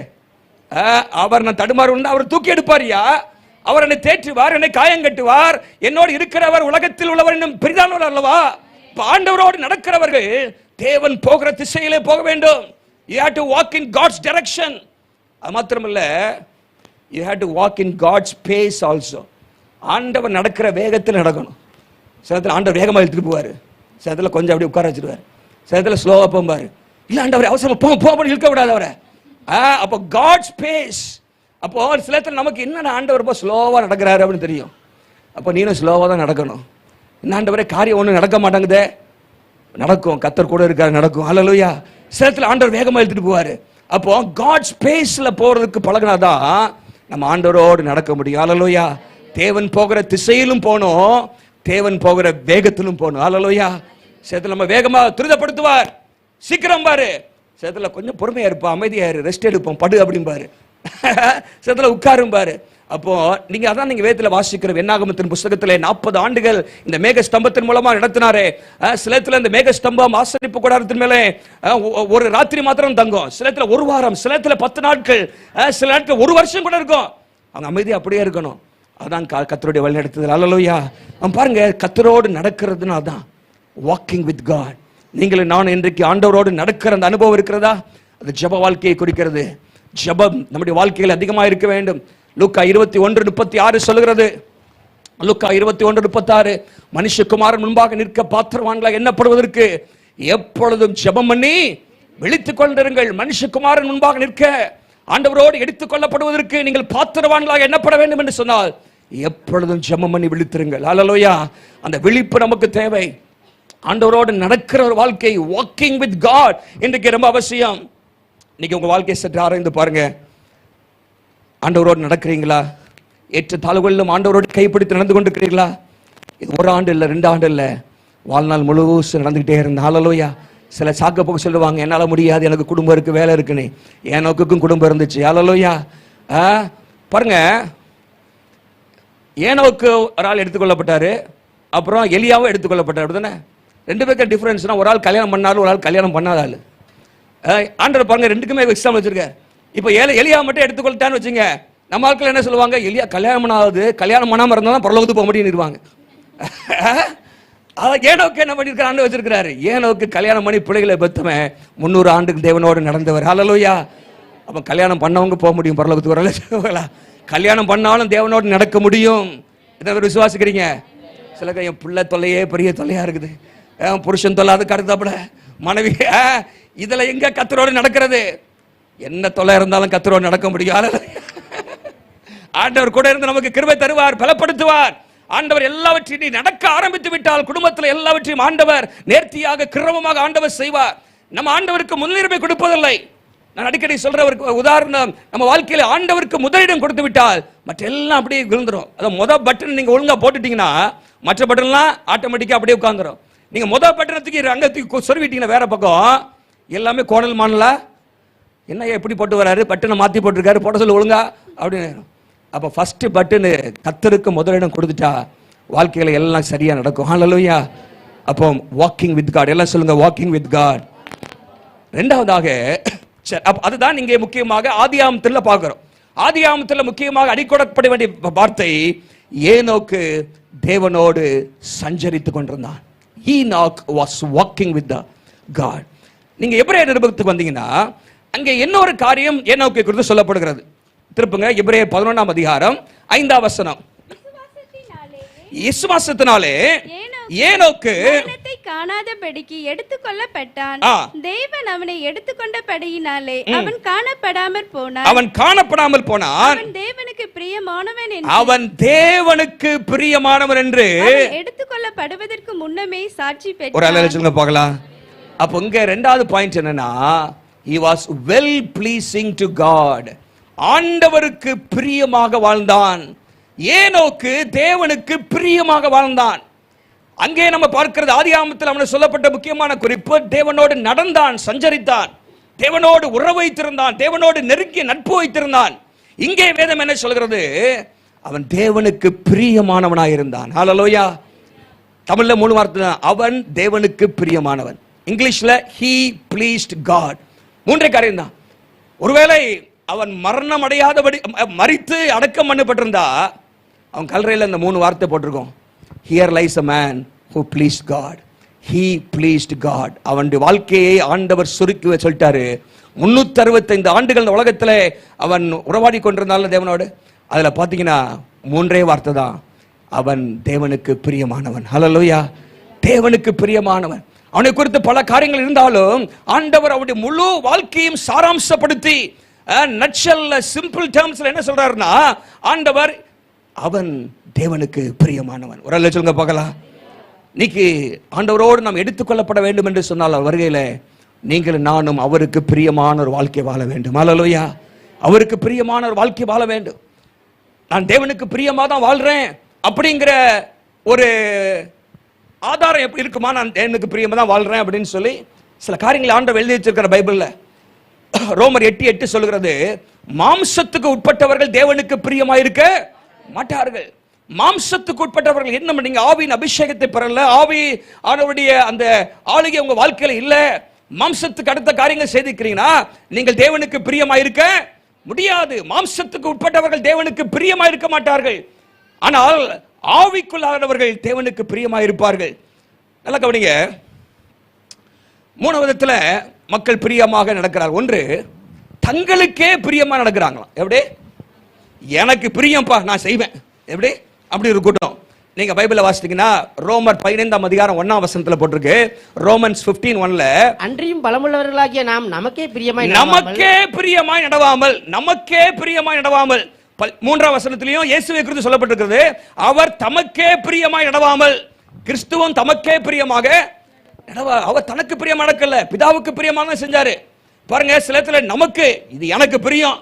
அவர் நான் தடுமாறு அவர் தூக்கி எடுப்பாரியா, அவர் என்னை தேற்றுவார், என்னை காயங்கட்டுவார், என்னோடு இருக்கிறவர் உலகத்தில் உள்ளவர் இன்னும் பெரிதானவர் அல்லவா? ஆண்டவரோடு நடக்கிறவர்கள் தேவன் போகிற திசையிலே போக வேண்டும். You have to walk in God's direction. அது மாத்திரமல்ல, you have to walk in God's pace also. ஆண்டவர் நடக்கிற வேகத்தில் நடக்கணும். சில நேரத்தில் ஆண்டவர் வேகமாக இழுத்துட்டு போவார், சில நேரத்தில் கொஞ்சம் அப்படி உட்கார வச்சிருவார், சில நேரத்தில் ஸ்லோவாக போவார். இல்லை ஆண்டவர் அவசரம் போக இழுக்க விடாது அவரை. அப்போ காட்ஸ் பேஸ். அப்போ சில நேரத்தில் நமக்கு என்ன ஆண்டவர் இப்போ ஸ்லோவாக நடக்கிறாரு அப்படின்னு தெரியும். அப்போ நீனும் ஸ்லோவாக தான் நடக்கணும். என்ன ஆண்டவரே காரியம் ஒன்றும் நடக்க மாட்டாங்குதே, நடக்கும், கர்த்தர் கூட இருக்காரு, நடக்கும். ஹல்லேலூயா. சில நேரத்தில் ஆண்டவர் வேகமாக இழுத்துட்டு போவார். அப்போ காட்ஸ் பேஸில் போகிறதுக்கு பழகினாதான் நம்ம ஆண்டவரோடு நடக்க முடியும். ஹல்லேலூயா. தேவன் போகிற திசையிலும் போகணும், தேவன் போகிற வேகத்திலும் போகணும். ஹல்லேலூயா. சேத்துல நம்ம வேகமா துரிதப்படுத்துவார், சீக்கிரம் பாரு. சேத்துல கொஞ்சம் பொறுமையா இருப்போம், அமைதியா இரு, ரெஸ்ட் எடுப்போம், படு அப்படிம்பாரு. சேத்துல உட்காரும் பாரு. அப்போ நீங்க அதான் நீங்க வேதத்துல வாசிக்கிற என்னாகமத்தின் புத்தகத்திலே 40 ஆண்டுகள் இந்த மேக ஸ்தம்பத்தின் மூலமா நடத்தினாரே. சிலத்துல இந்த மேக ஸ்தம்பம் ஆசரிப்பு கூடாரத்தின் மேலே ஒரு ராத்திரி மாத்திரம் தங்கும், சிலத்துல ஒரு வாரம், சிலத்துல 10 நாட்கள், சில நாட்கள் ஒரு வருஷம் கூட இருக்கும். அவங்க அமைதி அப்படியே இருக்கணும். அதான் கர்த்தருடைய வழி நடத்துதல். ஹல்லேலூயா. பாருங்க, கர்த்தரோடு நடக்கிறதுனா அதான் வாக்கிங் வித் காட். நீங்களும் நான் இன்றைக்கு ஆண்டவரோடு நடக்கிற அந்த அனுபவம் இருக்கிறதா? அது ஜெப வாழ்க்கையை குறிக்கிறது. ஜெபம் நம்முடைய வாழ்க்கையில் அதிகமாக இருக்க வேண்டும். லூக்கா 21:36 சொல்லுகிறது. லூக்கா 21:36, மனுஷகுமாரன் முன்பாக நிற்க பாத்திரவான்களாக எண்ணப்படுவதற்கு எப்பொழுதும் ஜெபம் பண்ணி விழித்துக் கொண்டிருங்கள். மனுஷகுமாரன் முன்பாக நிற்க, ஆண்டவரோடு எடுத்துக் கொள்ளப்படுவதற்கு நீங்கள் பாத்திரவான்களாக எண்ணப்பட வேண்டும் என்று சொன்னால் எப்பொழுதும் ஜெபம் பண்ணி விழித்திருங்கள். ஹல்லேலூயா. அந்த விழிப்பு நமக்கு தேவை. ஆண்டவரோடு நடக்கிற ஒரு வாழ்க்கை, வாக்கிங் வித் காட், இன்றைக்கு ரொம்ப அவசியம். இன்னைக்கு உங்க வாழ்க்கையை சற்று ஆராய்ந்து பாருங்க. ஆண்டவரோடு நடக்கிறீங்களா? ஏற்ற தாழ்வுகளிலும் ஆண்டவரோடு கைப்பிடித்து நடந்து கொண்டிருக்கிறீர்களா? இது 1 ஆண்டு இல்லை, 2 ஆண்டு இல்லை, வாழ்நாள் முழுவதும் நடந்துகிட்டே இருந்த. ஹல்லேலூயா. சில சாக்க போக சொல்லுவாங்க, என்னால முடியாது, எனக்கு குடும்பம் இருக்கு, வேலை இருக்குன்னு. என் நோக்குக்கும் குடும்பம் இருந்துச்சு. ஹல்லேலூயா. பாருங்க, ஏனோக்கு ஒரு ஆள் எடுத்துக்கொள்ளப்பட்டாரு, அப்புறம் எலியாவும் எடுத்துக்கொள்ளப்பட்டார். அப்படிதானே? 2 பேருக்கு டிஃபரன்ஸ்னா, ஒரு ஆள் கல்யாணம் பண்ணாலும் ஒரு ஆள் கல்யாணம் பண்ணாத ஆள். ஆண்டவர் பாருங்க 2க்குமே எக்ஸாம் வச்சிருக்க. இப்போ எலியா மட்டும் எடுத்துக்கொள்ளிட்டான்னு வச்சுங்க, நம்ம ஆட்கள் என்ன சொல்லுவாங்க? எலியா கல்யாணம் பண்ணாது, கல்யாணம் பண்ணாமல் இருந்தால் தான் பரலோகத்துக்கு போக முடியும்னுவாங்க. ஏனோக்கு என்ன பண்ணிருக்காரு வச்சிருக்கிறாரு? ஏனோக்கு கல்யாணம் பண்ணி பிள்ளைகளை பெற்றவன் 300 ஆண்டுக்கு தேவனோடு நடந்தவர். ஹல்லேலூயா. அப்போ கல்யாணம் பண்ணவங்க போக முடியும் பரலோகத்துக்கு வரல. கல்யாணம் பண்ணாலும் தேவனோடு நடக்க முடியும். இதை விசுவாசிக்கிறீங்க? சில என் பிள்ளை தொல்லையே பெரிய தொல்லையா இருக்குது, புருஷன் தொல்லை, அதுக்கு அடுத்தாப்புல மனைவி, இதுல எங்க கர்த்தரோடு நடக்கிறது? என்ன தொல்லை இருந்தாலும் கர்த்தரோடு நடக்க முடியும். ஆண்டவர் கூட இருந்து நமக்கு கிருபை தருவார், பலப்படுத்துவார். ஆண்டவர் எல்லாவற்றையும் நடக்க ஆரம்பித்து விட்டால் குடும்பத்தில் எல்லாவற்றையும் ஆண்டவர் நேர்த்தியாக கிரமமாக ஆண்டவர் செய்வார். நம்ம ஆண்டவருக்கு முன்னுரிமை கொடுப்பதில்லை. நான் அடிக்கடி சொல்ற ஒரு உதாரணம், நம்ம வாழ்க்கையில ஆண்டவருக்கு முதலிடம் கொடுத்து விட்டால் மற்ற எல்லாம் அப்படியே விழுந்துரும். அதான் முதல் பட்டன் நீங்க ஒழுங்கா போட்டுட்டீங்கன்னா மற்ற பட்டன்லாம் ஆட்டோமேட்டிக்கா அப்படியே உட்கார்ந்துரும். நீங்க முதல் பட்டனத்துக்கு அங்கத்துக்கு சொருவிட்டீங்கன்னா வேற பக்கம் எல்லாமே கோணல் மானலா, என்ன எப்படி போட்டு வராரு, பட்டனை மாத்தி போட்டிருக்காரு, போட சொல்ல ஒழுங்கா அப்படின்னு. அப்ப ஃபர்ஸ்ட் பட்டனு கர்த்தருக்கு முதலிடம் கொடுத்துட்டா வாழ்க்கையில எல்லாம் சரியா நடக்கும். ஹல்லேலூயா. அப்போ வாக்கிங் வித் காட், எல்லாம் சொல்லுங்க வாக்கிங் வித் காட். ரெண்டாவதாக அதுதான் இங்கே முக்கியமாக ஆதியாகமத்தில் பார்க்கிறோம். ஆதியாகமத்தில் முக்கியமாக அடிக்கொடப்பட வேண்டிய வார்த்தை, ஏனோக்கு தேவனோடு சஞ்சரித்துக் கொண்டிருந்தான். Enoch was walking with the God. நீங்க எபிரேயர் நிருபத்துக்கு வந்தீங்கன்னா அங்கே இன்னொரு காரியம் ஏனோக்கை குறித்து சொல்லப்படுகிறது. திருப்புங்க எபிரேயர் 11ஆம் அதிகாரம் 5ஆம் வசனம். விசுவாசத்தினாலே ஏனோக்கு மரணத்தை காணாதபடிக்கு எடுத்துக்கொள்ளப்பட்டான். தேவன் அவனை எடுத்துக்கொண்டபடியினாலே அவன் காணப்படாமற் போனான். அவன் தேவனுக்கு பிரியமானவன் என்று எடுத்துக்கொள்ளப்படுவதற்கு முன்னமே சாட்சி பெற்றான். ஒரு அல்லேலூயா சொல்லுங்க பார்க்கலாம். அப்ப இங்க இரண்டாவது பாயிண்ட் என்னன்னா, he was well pleasing to God. ஆண்டவருக்கு பிரியமாக வாழ்ந்தான். ஏனோக்கு தேவனுக்கு பிரியமாக வாழ்ந்தான். அங்கே நம்ம பார்க்கிறது ஆதியாகமத்தில் அவனுக்கு சொல்லப்பட்ட முக்கியமான குறிப்பு, தேவனோடு நடந்தான், சஞ்சரித்தான், தேவனோடு உறவு வைத்திருந்தான், தேவனோடு நெருங்கிய நட்பு வைத்திருந்தான். இங்கே வேதம் என்ன சொல்கிறது? அவன் தேவனுக்கு பிரியமானவனாயிருந்தான். ஹல்லேலூயா. தமிழ்ல 3 வார்த்தை தான், அவன் தேவனுக்கு பிரியமானவன். இங்கிலீஷ்ல he pleased God. 3 காரியம் தான். ஒருவேளை அவன் மரணம் அடையாதபடி மரித்து அடக்கம் பண்ணப்பட்டிருந்தா அவன் கல்லறையில் இந்த 3 வார்த்தை போட்டிருக்கோம், here lies a man who pleased God. He pleased God. அவனுடைய வாழ்க்கையை ஆண்டவர் சுருக்கி சொல்லிட்டாரு. 365 ஆண்டுகள் இந்த உலகத்தில் அவன் உறவாடி கொண்டிருந்தால தேவனோடு, அதுல பாத்தீங்கன்னா 3 வார்த்தை தான், அவன் தேவனுக்கு பிரியமானவன். ஹல்லேலூயா. தேவனுக்கு பிரியமானவன். அவனை குறித்து பல காரியங்கள் இருந்தாலும் ஆண்டவர் அவருடைய முழு வாழ்க்கையும் சாராம்சப்படுத்தி நட்சல்ல சிம்பிள் டேர்ம்ஸ்ல என்ன சொல்றாருன்னா, ஆண்டவர் அவன் தேவனுக்கு பிரியமானவன். ஒரு அல்லேலூயா சொல்லுங்க பார்க்கலாம். இன்னைக்கு ஆண்டவரோடு நாம் எடுத்துக்கொள்ளப்பட வேண்டும் என்று சொன்னால் வருகையில நீங்கள் நானும் அவருக்கு பிரியமான ஒரு வாழ்க்கை வாழ வேண்டும். ஹல்லேலூயா. அவருக்கு பிரியமான ஒரு வாழ்க்கை வாழ வேண்டும். நான் தேவனுக்கு பிரியமா தான் வாழ்றேன் அப்படிங்கிற ஒரு ஆதாரம் எப்படி இருக்குமா? நான் தேவனுக்கு பிரியமா தான் வாழ்றேன் அப்படின்னு சொல்லி சில காரியங்களை ஆண்டவர் எழுதி வச்சிருக்கிற பைபிள்ல ரோமர் 8:8 சொல்கிறது, மாம்சத்துக்கு உட்பட்டவர்கள் தேவனுக்கு பிரியமா இருக்க மாட்டார்கள். மாம்சத்துக்கு உட்பட்டவர்கள் என்ன பண்ணீங்க? ஆவியின் அபிஷேகத்தை பெறல, ஆவி ஆனவருடைய அந்த ஆளுகை உங்க வாழ்க்கையில இல்ல, மாம்சத்துக்கு அடுத்த காரியங்கள் செய்திருக்கிறீங்கன்னா நீங்கள் தேவனுக்கு பிரியமா இருக்க முடியாது. மாம்சத்துக்கு உட்பட்டவர்கள் தேவனுக்கு பிரியமா இருக்க மாட்டார்கள். ஆனால் ஆவிக்குள்ளானவர்கள் தேவனுக்கு பிரியமா இருப்பார்கள். நல்ல கவனிங்க. 3 விதத்துல மக்கள் பிரியமாக நடக்கிறார். ஒன்று, தங்களுக்கே பிரியமா நடக்கிறாங்களாம். எப்படி? எனக்கு பிரியம்பா, நான் செய்வேன். எப்படி? அப்படி ஒரு கூட்டம். நீங்க பைபிளை வாசித்தீங்கன்னா ரோமர் 15ஆம் அதிகாரம் 1ஆம் வசனத்துல போட்டிருக்கு, ரோமன்ஸ் 15:1ல, அன்றியும் பலமுள்ளவர்களாகிய நாம் நமக்கே பிரியமாய் நடவாமல் 3ஆம் வசனத்திலையும் இயேசுவை குறித்து சொல்லப்பட்டிருக்கிறது, அவர் தமக்கே பிரியமாய் நடவாமல். கிறிஸ்துவும் தமக்கே பிரியமாக அவர் தனக்கு பிரியமா நடக்கல, பிதாவுக்கு பிரியமாக செஞ்சாரு. பாருங்க, சில இடத்துல நமக்கு இது எனக்கு பிரியம்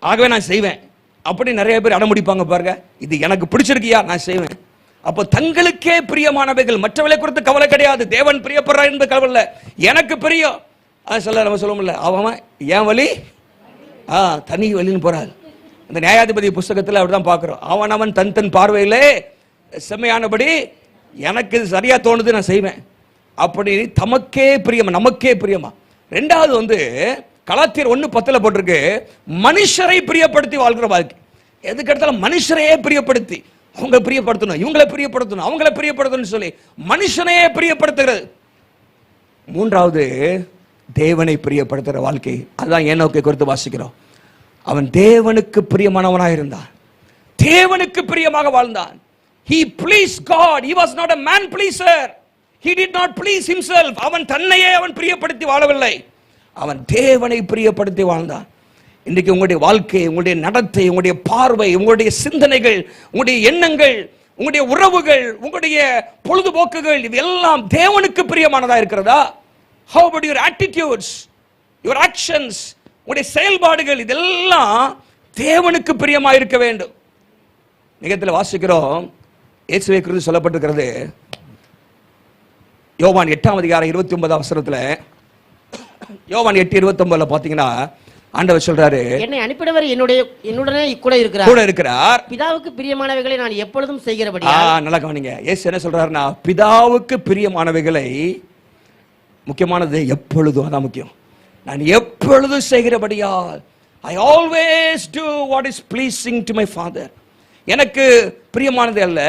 ஆகவே நான் செய்வேன் அப்படி நிறைய பேர் அடமுடிப்பாங்க. பாருங்க, இது எனக்கு பிடிச்சிருக்கியா நான் செய்வேன். அப்போ தங்களுக்கே பிரியமானவைகள், மற்றவர்களை குறித்து கவலை கிடையாது. தேவன் பிரியப்படுறார் என்பது கவலை இல்லை, எனக்கு பிரியம். சொல்ல நம்ம சொல்ல முடியல, அவன் என் வழி தனி வழின்னு போறாரு. இந்த நியாயாதிபதி புஸ்தகத்தில் அப்படிதான் பார்க்கிறோம். அவன் தன் தன் பார்வையிலே செம்மையானபடி எனக்கு சரியா தோணுது நான் செய்வேன் அப்படி தமக்கே பிரியமா, நமக்கே பிரியமா. 2வது கலாத்தியர் 1:10 போட்டிருக்கு, மனுஷரை பிரியப்படுத்தி வாழ்கிற வாழ்க்கை. எதுக்கு எடுத்தாலும் மனுஷரையே பிரியப்படுத்தி, அவங்க பிரியப்படுத்தணும், இவங்களை பிரியப்படுத்தணும், அவங்களை பிரியப்படுத்தணும் சொல்லி மனுஷனையே பிரியப்படுத்துகிறது. 3வது தேவனை பிரியப்படுத்துகிற வாழ்க்கை. அதுதான் ஏனோக்கை குறித்து வாசிக்கிறோம். அவன் தேவனுக்கு பிரியமானவனாக இருந்தான், தேவனுக்கு பிரியமாக வாழ்ந்தான். He pleased God. He was not a man pleaser. He did not please himself. அவன் தன்னையே அவன் பிரியப்படுத்தி வாழவில்லை, அவன் தேவனை பிரியப்படுத்தி வாழ்ந்தான். இன்றைக்கு உங்களுடைய வாழ்க்கை, உங்களுடைய நடத்தை, உங்களுடைய பார்வை, உங்களுடைய சிந்தனைகள், உங்களுடைய எண்ணங்கள், உங்களுடைய உறவுகள், உங்களுடைய பொழுதுபோக்குகள் இதெல்லாம் தேவனுக்கு பிரியமானதா இருக்கிறதா? How about your attitudes, your actions, உங்களுடைய செயல்பாடுகள் இதெல்லாம் தேவனுக்கு பிரியமா இருக்க வேண்டும். நிகழ்ச்சியில் வாசிக்கிறோம், இயேசுவை குறித்து சொல்லப்பட்டிருக்கிறது யோவான் 8ஆம் அதிகாரம் 29ஆம் வசனத்துல. யோவான் 8:29 பாத்தீங்கன்னா ஆண்டவர் சொல்றாரு, என்னை அனுப்பினவர் என்னுடனே கூட இருக்கிறார், பிதாவுக்கு பிரியமானவைகளை நான் எப்பொழுதும் செய்கிறபடியால். நல்லா கவனிங்க, இயேசு என்ன சொல்றாருன்னா, பிதாவுக்கு பிரியமானவைகளை, முக்கியமானது எப்பொழுதும், அதான் முக்கியம், நான் எப்பொழுதும் செய்கிறபடியால். I always do what is pleasing to my father. எனக்கு பிரியமானது அல்ல,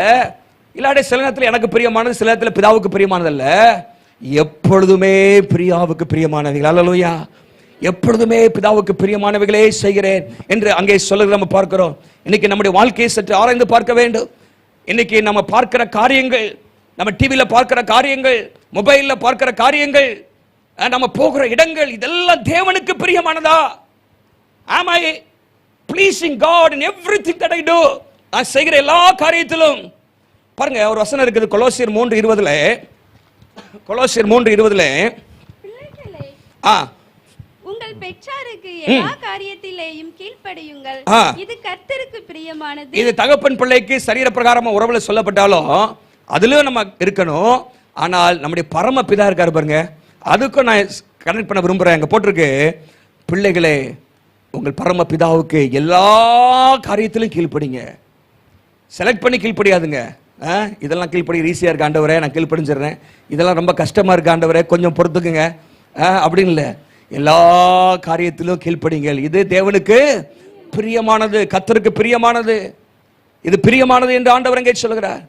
இல்லாட்டி சில நேரத்தில் எனக்கு பிரியமானது, சில நேரத்தில் பிதாவுக்கு பிரியமானது அல்ல, எப்பொழுதுமே பிரியாவுக்கு பிரியமானவைகள். அல்லேலூயா. எப்பொழுதுமே பிதாவுக்கு பிரியமானவைகளே செய்கிறேன் என்று அங்கே சொல்ல நம்ம பார்க்கிறோம். இன்னைக்கு நம்முடைய வாழ்க்கையை சற்று ஆராய்ந்து பார்க்க வேண்டும். இன்னைக்கு நம்ம பார்க்கிற காரியங்கள், நம்ம டிவியில பார்க்கிற காரியங்கள், மொபைல்ல பார்க்கிற காரியங்கள், நம்ம போகிற இடங்கள், இதெல்லாம் தேவனுக்கு பிரியமானதா? Am I pleasing God in everything that I do? நான் செய்கிற எல்லா காரியத்திலும். பாருங்க, ஒரு வசனம் இருக்குது கொலோசியர் 3:20. கொலோசியர் 3:20. பிள்ளைகளே, உங்கள் பெற்றாருக்கு ம். எல்லா காரியத்திலேயும் கீழ்ப்படியுங்கள், இது கர்த்தருக்கு பிரியமானது. இது தகப்பன் பிள்ளைக்கு சரீர பிரகாரமா உறவுல சொல்லப்பட்டாலும் அதுலயும் நம்ம இருக்கணும். ஆனால் நம்முடைய பரம பிதா இருக்காரு பாருங்க, அதுக்கும் நான் கனெக்ட் பண்ண விரும்புறேன். அங்க போட்டிருக்கு, பிள்ளைகளே உங்கள் பரம பிதாவுக்கு எல்லா காரியத்திலும் கீழ்ப்படிங்க. செலக்ட் பண்ணி கீழ்ப்படியாதுங்க. இதெல்லாம் கீழ்ப்படி ஈஸியா இருக்கு ஆண்டவரே, நான் கீழ்ப்படிஞ்சிடுறேன். இதெல்லாம் ரொம்ப கஷ்டமா இருக்கு ஆண்டவரே, கொஞ்சம் பொறுத்துக்குங்க அப்படின்னு இல்லை. எல்லா காரியத்திலும் கீழ்ப்படிங்கள், இது தேவனுக்கு பிரியமானது, கர்த்தருக்கு பிரியமானது, இது பிரியமானது என்று ஆண்டவர் எங்கே சொல்கிறார்?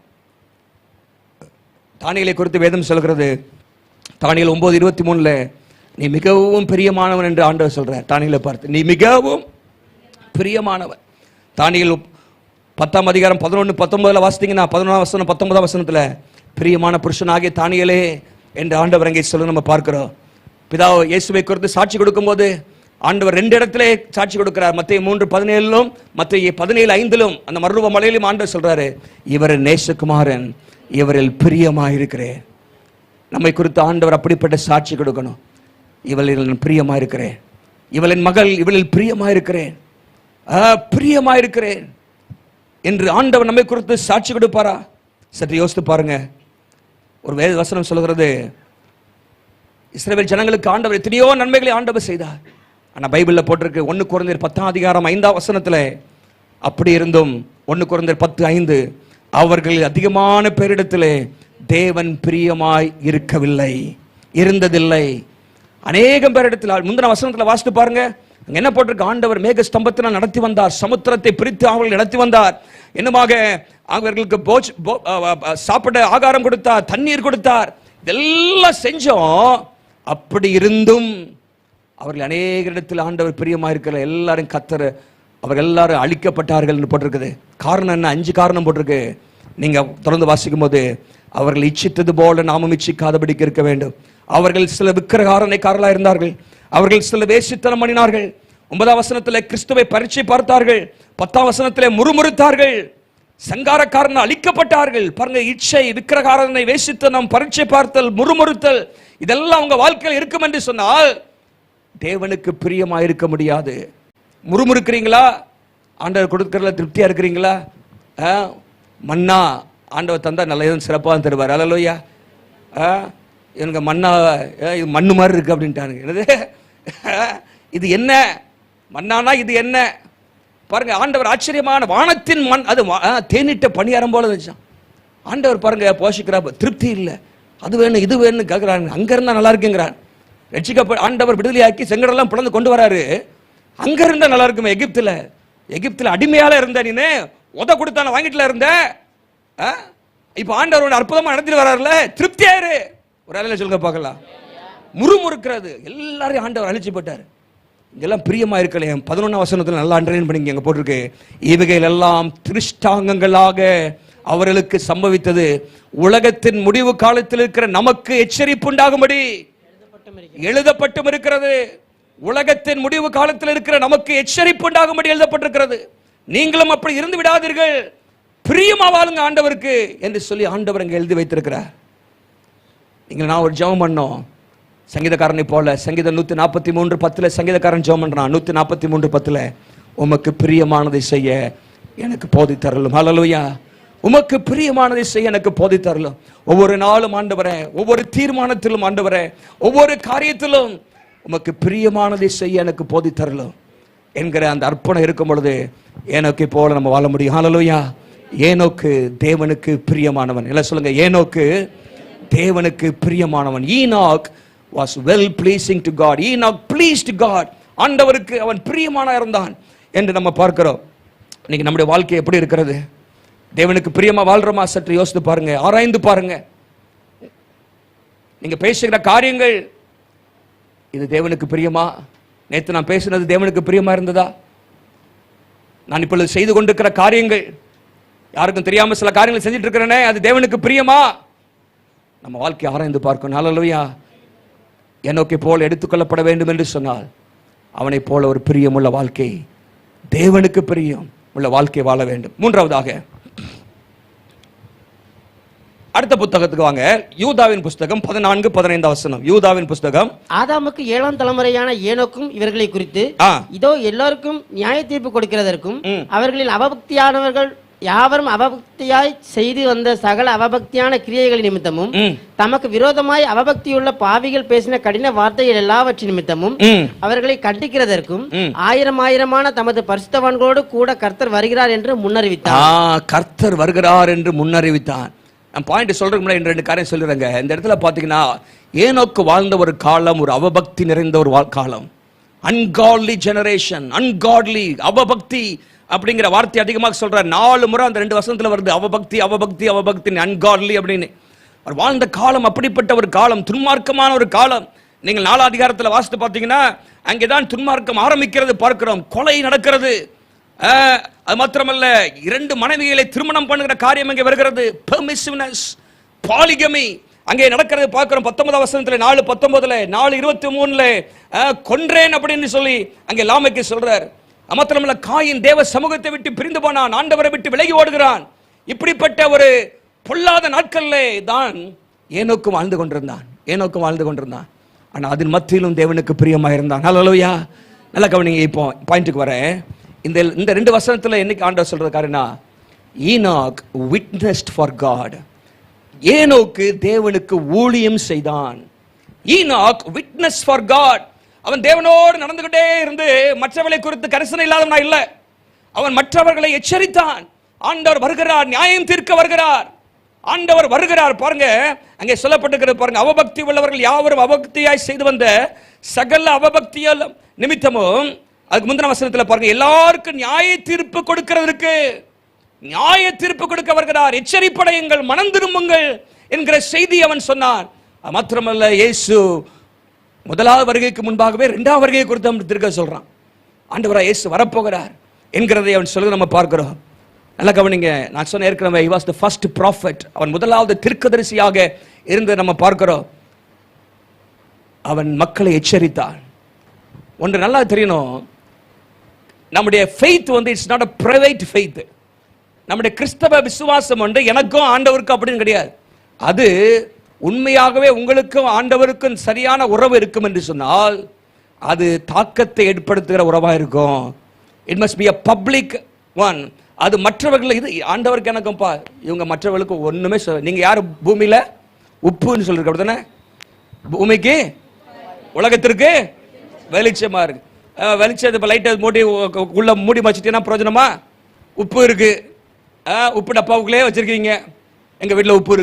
தானியேலை குறித்து வேதம் சொல்கிறது. தானியேல் 9:23 நீ மிகவும் பிரியமானவன் என்று ஆண்டவர் சொல்றார். தானியேலை பார்த்து, நீ மிகவும் பிரியமானவன். தானியேல் 10:11-19 வாசித்தீங்கன்னா 11-19 பிரியமான புருஷனாகிய தானியேலே என்று ஆண்டவர் எங்கே சொல்ல நம்ம பார்க்கிறோம். பிதா இயேசுவை குறித்து சாட்சி கொடுக்கும் போது ஆண்டவர் 2 இடத்திலே சாட்சி கொடுக்கிறார். மத்தேயு 3:17 மத்தேயு 17:5 அந்த மறுரூப மலையிலும் ஆண்டவர் சொல்றாரு, இவர் நேசகுமாரன், இவரில் பிரியமாயிருக்கிறேன். நம்மை குறித்து ஆண்டவர் அப்படிப்பட்ட சாட்சி கொடுக்கணும். இவளில் பிரியமாயிருக்கிறேன், இவளின் மகள், இவளில் பிரியமாயிருக்கிறேன், பிரியமாயிருக்கிறேன் என்று ஆண்டவர் நம்மை குறித்து சாட்சி கொடுப்பாரா? சற்று யோசித்து பாருங்க. ஒரு வேத வசனம் சொல்கிறது, இஸ்ரவேல் ஜனங்களுக்கு ஆண்டவர் எத்தனையோ நன்மைகளை ஆண்டவர் செய்தார். ஆனா பைபிள்ல போட்டிருக்கு 1 கொரிந்தியர் 10:5 அப்படி இருந்தும் 1 கொரிந்தியர் 10:5 அவர்கள் அதிகமான பேரிடத்திலே தேவன் பிரியமாய் இருக்கவில்லை, இருந்ததில்லை. அநேகம் பேரிடத்தில் முந்தின வசனத்துல வாசித்து பாருங்க, அங்க என்ன போட்டிருக்கு? ஆண்டவர் மேக ஸ்தம்பத்தினால் நடத்தி வந்தார், சமுத்திரத்தை பிரித்து அவர்கள் நடத்தி வந்தார், என்னமாக அவர்களுக்கு சாப்பிட ஆகாரம் கொடுத்தார், தண்ணீர் கொடுத்தார், இதெல்லாம் செஞ்சோம். அப்படி இருந்தும் அவர்கள் அநேக இடத்தில் ஆண்டவர் பிரியமா இருக்கிற எல்லாரும் கத்தர், அவர்கள் எல்லாரும் அழிக்கப்பட்டார்கள் என்று போட்டிருக்குது. காரணம் என்ன? 5 காரணம் போட்டிருக்கு. நீங்க தொடர்ந்து வாசிக்கும் போது, அவர்கள் இச்சித்தது போல நாமும் இச்சிக்காதபடிக்கு இருக்க வேண்டும். அவர்கள் சில விக்கிரகாரணைக்காரர்களா இருந்தார்கள், அவர்கள் சில வேசித்தனம் பண்ணினார்கள். 9ஆம் வசனத்தில் கிறிஸ்துவை பரீட்சை பார்த்தார்கள், 10ஆம் வசனத்தில் முறுமுறுத்தார்கள், சங்காரக்காரன் அழிக்கப்பட்டார்கள். பாருங்க, இச்சை, விக்கிரகாரனை, வேசித்தனம், பரீட்சை பார்த்தல், முறுமுறுத்தல், இதெல்லாம் உங்க வாழ்க்கையில் இருக்கும் என்று சொன்னால் தேவனுக்கு பிரியமா இருக்க முடியாது. முறுமுறுக்கிறீங்களா? ஆண்டவர் கொடுக்கறதுல திருப்தியா இருக்கிறீங்களா? மன்னா ஆண்டவர் தந்தா நல்ல எதுவும் சிறப்பாக தருவார். அல்லேலூயா. எனக்கு மன்னா இது மண்ணு மாதிரி இருக்கு அப்படின்ட்டானுங்க. என்னது இது? என்ன மன்னானா இது என்ன? பாருங்க, ஆண்டவர் ஆச்சரியமான வானத்தின் மண், அது தேனிட்ட பணியாரம் போல இருந்துச்சான். ஆண்டவர் பாருங்க போஷிக்கிறா, திருப்தி இல்லை, அது வேணும் இது வேணும்னு கேட்கிறாங்க. அங்க இருந்தா நல்லா இருக்குங்கிறான். ரட்சிக்கப்பட்ட ஆண்டவர் விடுதலையாக்கி செங்கடெல்லாம் பிளந்து கொண்டு வராரு. அங்க இருந்தா நல்லா இருக்குமே. எகிப்துல அடிமையால இருந்த நீனு உத கொடுத்தான வாங்கிட்டுல இருந்த, இப்ப ஆண்டவர் அற்புதமா நடத்திட்டு வர்றாருல, திருப்தியாயிரு. ஒரு அலையில சொல்லுங்க பார்க்கலாம். முறுமுறுக்கிறது எல்லாரையும் ஆண்டவர் அழிச்சு போட்டாரு. இதெல்லாம் பிரியமா இருக்கலையே. 11ஆம் வசனத்துல நல்லா அண்டர்லைன் பண்ணிங்க, அங்க போட்டிருக்கு, இவைகள் எல்லாம் திருஷ்டாங்கங்களாக அவர்களுக்கு சம்பவித்தது, உலகத்தின் முடிவு காலத்தில் இருக்கிற நமக்கு எச்சரிப்பு உண்டாகும்படி எழுதப்பட்டும் இருக்கிறது. உலகத்தின் முடிவு காலத்தில் இருக்கிற நமக்கு எச்சரிப்பு உண்டாகும்படி எழுதப்பட்டிருக்கிறது. நீங்களும் அப்படி இருந்து விடாதீர்கள், பிரியமா வாழுங்க ஆண்டவருக்கு என்று சொல்லி ஆண்டவர் அங்கே எழுதி வைத்திருக்கிறார். நீங்கள் நான் ஒரு ஜெபம் பண்ணோம் சங்கீதக்காரனை போல. சங்கீதம் 143:10 சங்கீதக்காரன் ஜெபம் பண்றான். 143:10 உமக்கு பிரியமானதை செய்ய எனக்கு போதித்தரலும். ஹல்லேலூயா. உமக்கு பிரியமானதை செய்ய எனக்கு போதித்தரலும். ஒவ்வொரு நாளும் ஆண்டவரே, ஒவ்வொரு தீர்மானத்திலும் ஆண்டவரே, ஒவ்வொரு காரியத்திலும் உமக்கு பிரியமானதை செய்ய எனக்கு போதித்தரலும் என்கிற அந்த அர்ப்பணம் இருக்கும் பொழுது ஏனோக்கை போல நம்ம வாழ முடியும். ஹல்லேலூயா. ஏனோக்கு தேவனுக்கு பிரியமானவன். எல்லாம் சொல்லுங்க, ஏனோக்கு தேவனுக்கு பிரியமானவன். Enoch was well pleasing to God. Enoch pleased God. ஆண்டவருக்கு அவன் பிரியமானவனாக இருந்தான் என்று நம்ம பார்க்கிறோம். இன்னைக்கு நம்முடைய வாழ்க்கை எப்படி இருக்கிறது? தேவனுக்கு பிரியமா வாழ்றோமா? சற்று யோசித்து பாருங்க, ஆராய்ந்து பாருங்க. நீங்க பேசுகிற காரியங்கள் இது தேவனுக்கு பிரியமா? நேற்று நான் பேசினது தேவனுக்கு பிரியமா இருந்ததா? நான் இப்பொழுது செய்து கொண்டிருக்கிற காரியங்கள் யாருக்கும் தெரியாம சில காரியங்களை செஞ்சுட்டு இருக்கிறேனே, அது தேவனுக்கு பிரியமா? நம்ம வாழ்க்கையை ஆராய்ந்து பார்க்கணும். ஹல்லேலூயா. ஏனோக்கை போல எடுத்துக்கொள்ளப்பட வேண்டும் என்று சொன்னால் அவனை போல ஒரு பிரியமுள்ள வாழ்க்கை, தேவனுக்கு பிரியம் உள்ள வாழ்க்கை வாழ வேண்டும். மூன்றாவதாக அடுத்த புத்தகத்துக்கு வாங்க. யூதாவின் புஸ்தகம் 14-15 வசனம். யூதாவின் புஸ்தகம். ஆதாமுக்கு 7ஆம் தலைமுறையான ஏனோக்கும் இவர்களை குறித்து, இதோ எல்லாருக்கும் நியாய தீர்ப்பு கொடுக்கிறதற்கும் அவர்களில் அவபக்தியானவர்கள் யாவரும் அவபக்தியாய் செய்து வந்த சகல அவபக்தியான கிரியைகள் நிமித்தமும் தமக்கு விரோதமாய் அவபக்தியுள்ள பாவிகள் பேசின கடின வார்த்தைகள் எல்லாவற்றின் நிமித்தமும் அவர்களை கண்டிக்கிறதற்கும் ஆயிரமான தமது பரிசுத்தவான்களோடு கூட கர்த்தர் வருகிறார் என்று முன்னறிவித்தார். கர்த்தர் வருகிறார் என்று முன்னறிவித்தான். நான் பாயிண்ட் சொல்றதுக்கு முன்னாடி 2 காரியம் சொல்லிடுறேங்க. இந்த இடத்துல பாத்தீங்கன்னா ஏனோக்கு வாழ்ந்த ஒரு காலம் ஒரு அவபக்தி நிறைந்த ஒரு காலம். அன்காட்லி ஜெனரேஷன், அன்காட்லி, அவபக்தி அப்படிங்கிற வார்த்தை அதிகமாக சொல்றார். 4 முறை அந்த 2 வசனத்துல வருது, அவபக்தி அவபக்தி அவபக்தி, அன்காட்லி அப்படின்னு. அவர் வாழ்ந்த காலம் அப்படிப்பட்ட ஒரு காலம், துன்மார்க்கமான ஒரு காலம். நீங்கள் 4ஆம் அதிகாரத்தில் வாசித்து பார்த்தீங்கன்னா அங்கேதான் துன்மார்க்கம் ஆரம்பிக்கிறது பார்க்கிறோம். கொலை நடக்கிறது. அது மாத்திரமல்ல, 2 மனைவிகளை திருமணம் பண்ணுகிற காரியம் அங்கே வருகிறது. பெர்மிசிவ்னஸ், பாலிகமி அங்கே நடக்கிறது பார்க்கிறோம். 19ஆம் வசனத்துல 4:19, 4:23 கொன்றேன் அப்படின்னு சொல்லி அங்கே லாமேக்கு சொல்றார். மாத்திரமல்ல, காயின் தேவ சமூகத்தை விட்டு பிரிந்து போனான், ஆண்டவரை விட்டு விலகி ஓடுகிறான். இப்படிப்பட்ட ஒரு பொல்லாத நாட்கள்ல தான் ஏனோக்கு வாழ்ந்து கொண்டிருந்தான். ஆனா அதன் மத்தியிலும் தேவனுக்கு பிரியமா இருந்தான். ஹல்லேலூயா. நல்ல கவனிங்க. இப்போ பாயிண்ட்டுக்கு வரேன். இந்த 2 வசனத்துல என்னைக்கு ஆண்டவர் சொல்றது காரணா, ஈனாக் விட்னஸ்ட் ஃபார் காட். ஏனோக்கு தேவனுக்கு ஊழியம் செய்தான். Enoch witness for God. அவன் தேவனோடு நடந்துகிட்டே இருந்து மற்றவர்களை குறித்து கரிசனை இல்லாதவனா இல்ல. அவன் மற்றவர்களை எச்சரித்தான். ஆண்டவர் வருகிறார், நியாயம் தீர்க்க வருகிறார், ஆண்டவர் வருகிறார். பாருங்க அங்கே சொல்லப்பட்டிருக்கிறது பாருங்க, அவபக்தி உள்ளவர்கள் யாவரும் அவபக்தியாய் செய்து வந்த சகல அவபக்தியால் நிமித்தமும். அதுக்கு முந்தின வசனத்தில் பாருங்க, எல்லாருக்கும் நியாய தீர்ப்பு கொடுக்கிறதுக்கு, நியாய தீர்ப்பு கொடுக்க வருகிறார், எச்சரிப்படையுங்கள், மனம் திரும்புங்கள் என்கிற செய்தி அவன் சொன்னான். மாத்திரமல்ல, இயேசு முதலாவது வருகைக்கு முன்பாகவே 2ஆம் வருகையை குறித்து அவன் திருக்க சொல்றான். ஆண்டவராய் இயேசு வரப்போகிறார் என்கிறதை அவன் சொல்ல நம்ம பார்க்கிறோம். நல்ல கவனிங்க. நான் சொன்ன ஏற்கனவே, he was the first prophet. அவன் முதலாவது தீர்க்கதரிசியாக இருந்து நம்ம பார்க்கிறோம். அவன் மக்களை எச்சரித்தான். ஒன்று நல்லா தெரியணும், நம்முடைய faith it's not a private faith. நம்முடைய கிறிஸ்தவ விசுவாசம் எனக்கும் ஆண்டவருக்கும் அப்படின்னு கிடையாது. அது உண்மையாகவே உங்களுக்கும் ஆண்டவருக்கும் சரியான உறவு இருக்கும் என்று சொன்னால் அது தாக்கத்தை ஏற்படுத்துகிற உறவா இருக்கும். It must be a public one. அது மற்றவர்கள், இது ஆண்டவருக்கு எனக்கும்பா, இவங்க மற்றவர்களுக்கு ஒண்ணுமே நீங்க யாரு பூமியில உப்புன்னு சொல்லிருக்க அப்படித்தானே? பூமிக்கு உலகத்திற்கு வெளிச்சமா இருக்கு. வெளிச்சத்தை இப்போ லைட்டை மூடி உள்ள மூடி வச்சுட்டீங்கன்னா பிரயோஜனமா? உப்பு இருக்கு, உப்பு டப்பாவுக்குள்ளே வச்சிருக்கீங்க. எங்கள் வீட்டில் உப்பு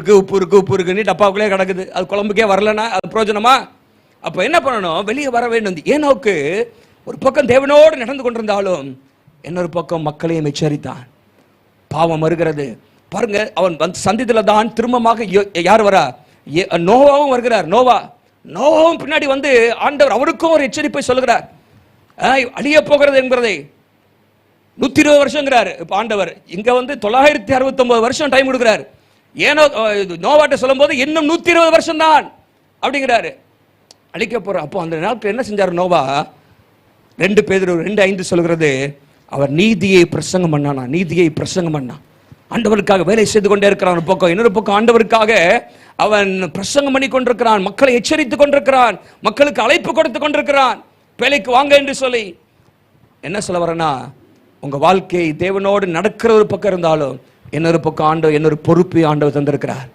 இருக்குன்னு டப்பாவுக்குள்ளே கிடக்குது. அது குழம்புக்கே வரலன்னா அது பிரயோஜனமா? அப்போ என்ன பண்ணணும்? வெளியே வர வேண்டும். ஏனோக்கு ஒரு பக்கம் தேவனோடு நடந்து கொண்டிருந்தாலும் இன்னொரு பக்கம் மக்களையும் எச்சரித்தான். பாவம் வருகிறது பாருங்க. அவன் சந்தித்துல தான் திரும்பமாக யார் வரா? நோவாவும் வருகிறார். நோவாவும் பின்னாடி ஆண்டவர் அவருக்கும் ஒரு எச்சரிப்பை சொல்லுகிறார். அழிய போகிறது என்கிறதை 120 வருஷங்கிறார். இப்ப ஆண்டவர் இங்க 969 வருஷம் டைம் கொடுக்கிறார். ஏனோ நோவாட்ட சொல்லும் போது இன்னும் 120 வருஷம் தான் அப்படிங்கிறாரு. அழிக்க போற. அப்போ அந்த நாட்கள் என்ன செஞ்சார் நோவா? 2 பேதுரு 2:5 சொல்கிறது, அவர் நீதியை பிரசங்கம் பண்ணான். ஆண்டவருக்காக வேலை செய்து கொண்டே இருக்கிறான். ஒரு பக்கம், இன்னொரு பக்கம் ஆண்டவருக்காக அவன் பிரசங்கம் பண்ணி கொண்டிருக்கிறான், மக்களை எச்சரித்துக் கொண்டிருக்கிறான், மக்களுக்கு அழைப்பு கொடுத்து கொண்டிருக்கிறான், வேலைக்கு வாங்க என்று சொல்லி. என்ன சொல்ல வரேன்னா, உங்க வாழ்க்கை தேவனோடு நடக்கிற ஒரு பக்கம் இருந்தாலும் இன்னொரு பக்கம் ஆண்டவர் இன்னொரு பொறுப்பு ஆண்டவர் தந்திருக்கிறார்.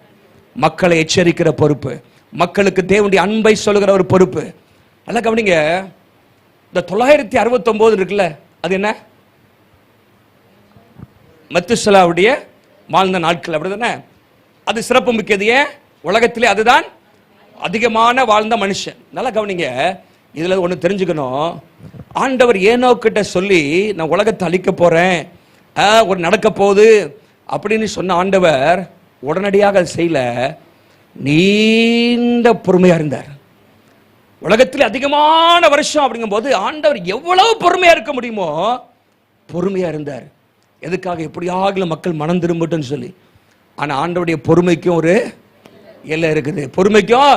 மக்களை எச்சரிக்கிற பொறுப்பு, மக்களுக்கு தேவனுடைய அன்பை சொல்லுகிற ஒரு பொறுப்பு. நல்லா கவனிங்க. இந்த 969 இருக்குல்ல, அது என்ன? மெத்துசலாவுடைய வாழ்ந்த நாட்கள், அப்படிதானே? அது சிறப்பு மிக்கது. ஏன்? உலகத்திலே அதுதான் அதிகமான வாழ்ந்த மனுஷன். நல்லா கவனிங்க. இதுல ஒண்ணு தெரிஞ்சுக்கணும். ஆண்டவர் ஏனோக்கிட்ட சொல்லி, நான் உலகத்தை அழிக்க போறேன், ஒரு நடக்க போகுது அப்படின்னு சொன்ன ஆண்டவர் உடனடியாக செய்யல, நீண்ட பொறுமையா இருந்தார். உலகத்தில் அதிகமான வருஷம் அப்படிங்கும் போது ஆண்டவர் எவ்வளவு பொறுமையா இருக்க முடியுமோ பொறுமையா இருந்தார். எதுக்காக? எப்படியாகலும் மக்கள் மனம் திரும்பட்டும்னு சொல்லி. ஆனா ஆண்டவருடைய பொறுமைக்கும் ஒரு எல்லை இருக்குது. பொறுமைக்கும்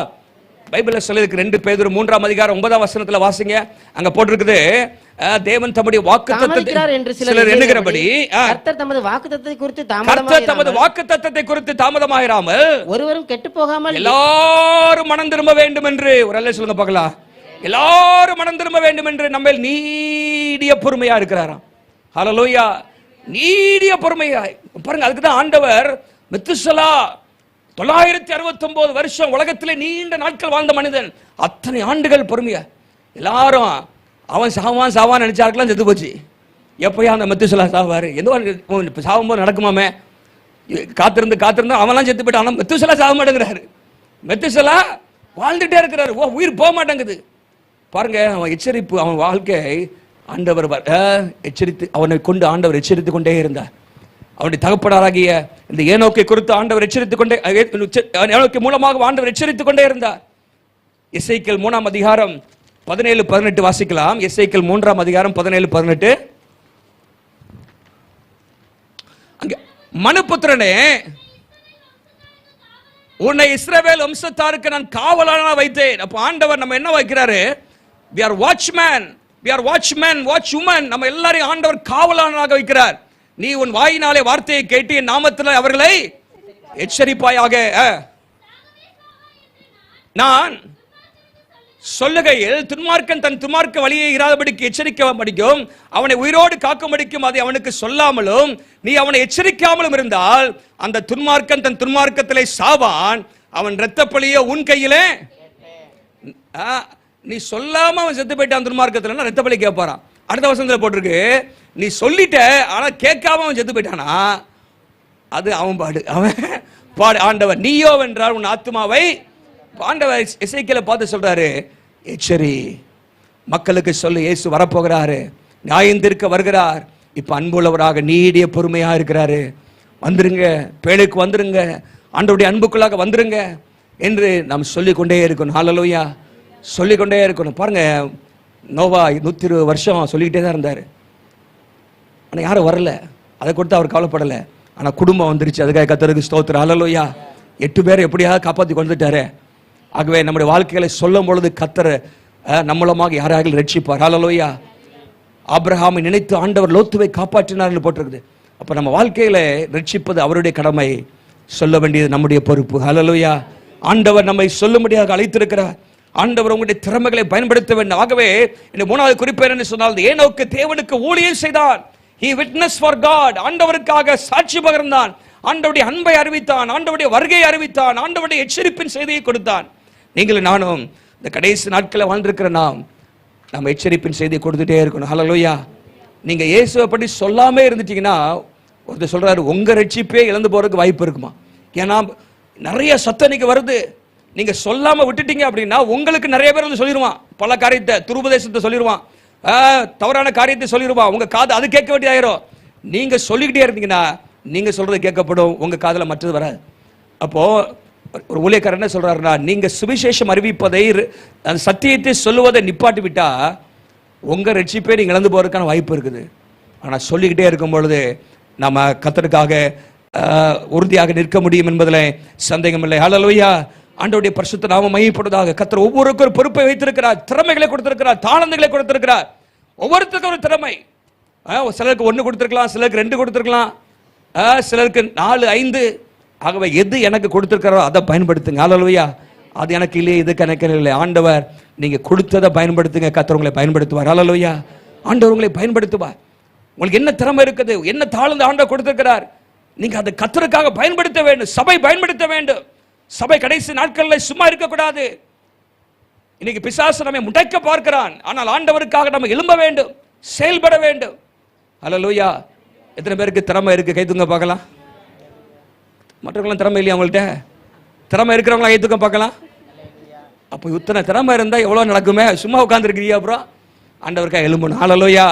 பைபிள்ல சொல்லிருக்கு. 2 பேதுரு 3ஆம் அதிகாரம் 9ஆம் வசனத்துல வாசிங்க. அங்க போட்டிருக்குது, தேவன் தம்முடைய வாக்குத்தத்தத்தை சிலர் எண்ணுகிறபடி கர்த்தர் தமது வாக்குத்தத்தத்தை குறித்து தாமதமாயிராமல் ஒருவரும் கெட்டு போகாமல் எல்லாரும் மனம் திரும்ப வேண்டும் என்று ஒரு அல்ல சொல்லுங்க பார்க்கலாம். எல்லாரும் மனம் திரும்ப வேண்டும் என்று நம்ம நீடிய பொறுமையா இருக்கிறாராம். ஹல்லேலூயா. நீடிய பொறுமையா பாருங்க. அதுக்கு தான் ஆண்டவர் மெத்துசலா 969 வருஷம் உலகத்திலே நீண்ட நாட்கள் வாழ்ந்த மனிதன், அத்தனை ஆண்டுகள் பொறுமையா. எல்லாரும் அவன் சாவான் நினைச்சாருக்கலாம், செத்து போச்சு. எப்பயா அந்த மெத்துசலா சாவாரு? ஏதோ சாவும்போது நடக்குமாமே, காத்திருந்து அவன்லாம் செத்து போயிட்டான். ஆனால் மெத்துசலா சாக மாட்டேங்கிறாரு. மெத்துசலா வாழ்ந்துட்டே இருக்கிறாரு. உயிர் போக மாட்டேங்குது. பாருங்க, அவன் எச்சரிப்பு, அவன் வாழ்க்கை ஆண்டவர் எச்சரித்து, அவனை கொண்டு ஆண்டவர் எச்சரித்து கொண்டே இருந்தார். அவனுடைய தகப்பனாராகிய இந்த ஏனோக்கை குறித்து ஆண்டவர் எச்சரித்துக் கொண்டே, ஏனோக்கு மூலமாக ஆண்டவர் எச்சரித்துக் கொண்டே இருந்தார். எசேக்கியேல் 3ஆம் அதிகாரம் 17-18 வாசிக்கலாம். எசேக்கியேல் 3ஆம் அதிகாரம் 17-18. அங்க மனுபுத்திரனே, உன்னை இஸ்ரவேல் வம்சத்தாருக்கு நான் காவலாளனா வைத்தேன். அப்ப ஆண்டவர் நம்ம என்ன வைக்கிறாரு? we are watchmen, watchwoman. நம்ம எல்லாரையும் ஆண்டவர் காவலாளனாக வைக்கிறார். நீ உன் வாயினாலே வார்த்தையை கேட்டு என் நாமத்தில் அவர்களை எச்சரிப்பாயாக. நான் சொல்லுகையில் துன்மார்க்கன் தன் துன்மார்க்க வழியை இராதபடிக்கு எச்சரிக்க படிக்கும், அவனை உயிரோடு காக்கும்படிக்கும் அதை அவனுக்கு சொல்லாமலும் நீ அவனை எச்சரிக்காமலும் இருந்தால் அந்த துன்மார்க்கன் தன் துன்மார்க்கத்திலே சாவான், அவன் இரத்தப்பழியோ உன் கையிலே. நீ சொல்லாம அவன் செத்து போயிட்டான் துன்மார்க்கத்தில், இரத்தப்பழி கேட்பாரான். அடுத்த வசனத்தில் போட்டிருக்கு, நீ சொல்லிட்ட ஆனா கேட்காம அவன் செத்து போயிட்டானா, அது அவன் பாடு. ஆண்டவர் நீயோ வென்றால் உன் ஆத்மாவை. ஆண்டவர் எசேக்கியேலை பார்த்து சொல்றாரு, எச்சரி, மக்களுக்கு சொல்லு, இயேசு வரப்போகிறாரு, நியாயம் தீர்க்க வருகிறார். இப்ப அன்புள்ளவராக நீடிய பொறுமையா இருக்கிறாரு. வந்துருங்க, பேழைக்கு வந்துருங்க, ஆண்டவருடைய அன்புக்குள்ளாக வந்துருங்க என்று நாம் சொல்லிக்கொண்டே இருக்கணும். ஹல்லேலூயா. சொல்லிக்கொண்டே இருக்கணும். பாருங்க, நோவா 120 வருஷம் சொல்லிக்கிட்டே தான் இருந்தார். ஆனால் யாரும் வரல, அதை கொடுத்து அவர் கவலைப்படலை. ஆனால் குடும்பம் வந்துருச்சு, அதுக்காக கர்த்தருக்கு ஸ்தோத்திரம். ஹல்லேலூயா. 8 பேர் எப்படியாவது காப்பாற்றி கொண்டுட்டாரு. ஆகவே நம்முடைய வாழ்க்கைகளை சொல்லும் பொழுது கர்த்தர் நம்மளமாக யாராக ரட்சிப்பார். ஹல்லேலூயா. ஆபிரகாமை நினைத்து ஆண்டவர் லோத்துவை காப்பாற்றினார்னு போட்டிருக்குது. அப்போ நம்ம வாழ்க்கையில ரட்சிப்பது அவருடைய கடமை, சொல்ல வேண்டியது நம்முடைய பொறுப்பு. ஹல்லேலூயா. ஆண்டவர் நம்மை சொல்லும்படியாக அழைத்திருக்கிறார். ஆண்டவர் உங்களுடைய திறமைகளை பயன்படுத்த வேண்டும். ஆகவே இந்த 3வது குறிப்பு என்ன சொன்னால், ஏனோக்கு தேவனுக்கு ஊழியம் செய்தான். he witnessed for God. ஆண்டவருக்காக சாட்சி பகர்ந்தான், ஆண்டவருடைய அன்பை அறிவித்தான், ஆண்டவருடைய வருகையை அறிவித்தான், ஆண்டவருடைய எச்சரிப்பின் செய்தியை கொடுத்தான். நீங்களும் நானும் இந்த கடைசி நாட்களில் வாழ்ந்திருக்கிற நம்ம எச்சரிப்பின் செய்தியை கொடுத்துட்டே இருக்கணும். ஹல்லேலூயா. நீங்க இயேசுவை பற்றி சொல்லாமே இருந்துட்டீங்கன்னா, ஒருத்தர் சொல்றாரு, உங்க ரட்சிப்பே இழந்து போறதுக்கு வாய்ப்பு இருக்குமா? ஏன்னா நிறைய சத்தம் இன்னைக்கு வருது. நீங்க சொல்லாம விட்டுட்டீங்க அப்படின்னா உங்களுக்கு நிறைய பேர் வந்து சொல்லிடுவான், பல காரியத்தை, துருபதேசத்தை சொல்லிடுவான், தவறான காரியத்தை சொல்லிடுவான். உங்க காது அது கேட்க வேண்டியதாயிரும். நீங்க சொல்லிக்கிட்டே இருந்தீங்கன்னா நீங்க சொல்றது கேட்கப்படும், உங்க காதுல மற்றது வராது. அப்போ ஒரு ஊழியக்காரர் என்ன சொல்றாருன்னா, நீங்க சுவிசேஷம் அறிவிப்பதை, அந்த சத்தியத்தை சொல்லுவதை நிப்பாட்டி விட்டா உங்க ரட்சிப்பே நீங்க இழந்து போறதுக்கான வாய்ப்பு இருக்குது. ஆனா சொல்லிக்கிட்டே இருக்கும் பொழுது நம்ம கர்த்தருக்காக உறுதியாக நிற்க முடியும் என்பதில் சந்தேகம் இல்லை. ஹல்லேலூயா. ஆண்டவருடைய பரிசுத்த நாமம் மகிமைப்படுவதாக. கர்த்தர் ஒவ்வொருவருக்கும் ஒரு பொறுப்பை வைத்திருக்கிறார், திறமைகளை கொடுத்திருக்கிறார், தாளந்துகளை கொடுத்திருக்கிறார். ஒவ்வொருத்தருக்கும் ஒரு திறமை. சிலருக்கு 1 கொடுத்திருக்கலாம், சிலருக்கு 2 கொடுத்திருக்கலாம், சிலருக்கு 4, 5. ஆகவே எது எனக்கு கொடுத்திருக்கிறோ அதை பயன்படுத்துங்க. ஹல்லேலூயா. அது எனக்கு இல்லையே, இது எனக்கு இல்லை. ஆண்டவர் நீங்க கொடுத்ததை பயன்படுத்துங்க, கர்த்தர் உங்களை பயன்படுத்துவார். ஹல்லேலூயா. ஆண்டவர் உங்களை பயன்படுத்துவார். உங்களுக்கு என்ன திறமை இருக்குது, என்ன தாளந்து ஆண்டவர் கொடுத்திருக்கிறார், நீங்க அதை கர்த்தருக்காக பயன்படுத்த வேண்டும். சபை பயன்படுத்த வேண்டும். சபை கடைசி நாட்களில் சும்மா இருக்கக்கூடாது. இன்னைக்கு பிசாசு நம்மை முடைக்க பார்க்கிறான், ஆனால் ஆண்டவருக்காக நம்ம எழும்ப வேண்டும், செயல்பட வேண்டும். ஹல்லேலூயா. எத்தனை பேருக்கு திறமை இருக்கு? கை தூங்க பார்க்கலாம். மற்றவங்களும் திறமை இல்லையா? அவங்கள்ட்ட திறமை இருக்கிறவங்களா கை தூங்க பார்க்கலாம். அப்போ இத்தனை திறமை இருந்தா எவ்வளவு நடக்குமே. சும்மா உட்கார்ந்துருக்கிறியா? அப்புறம் ஆண்டவருக்காக எழும்பணும். ஹல்லேலூயா.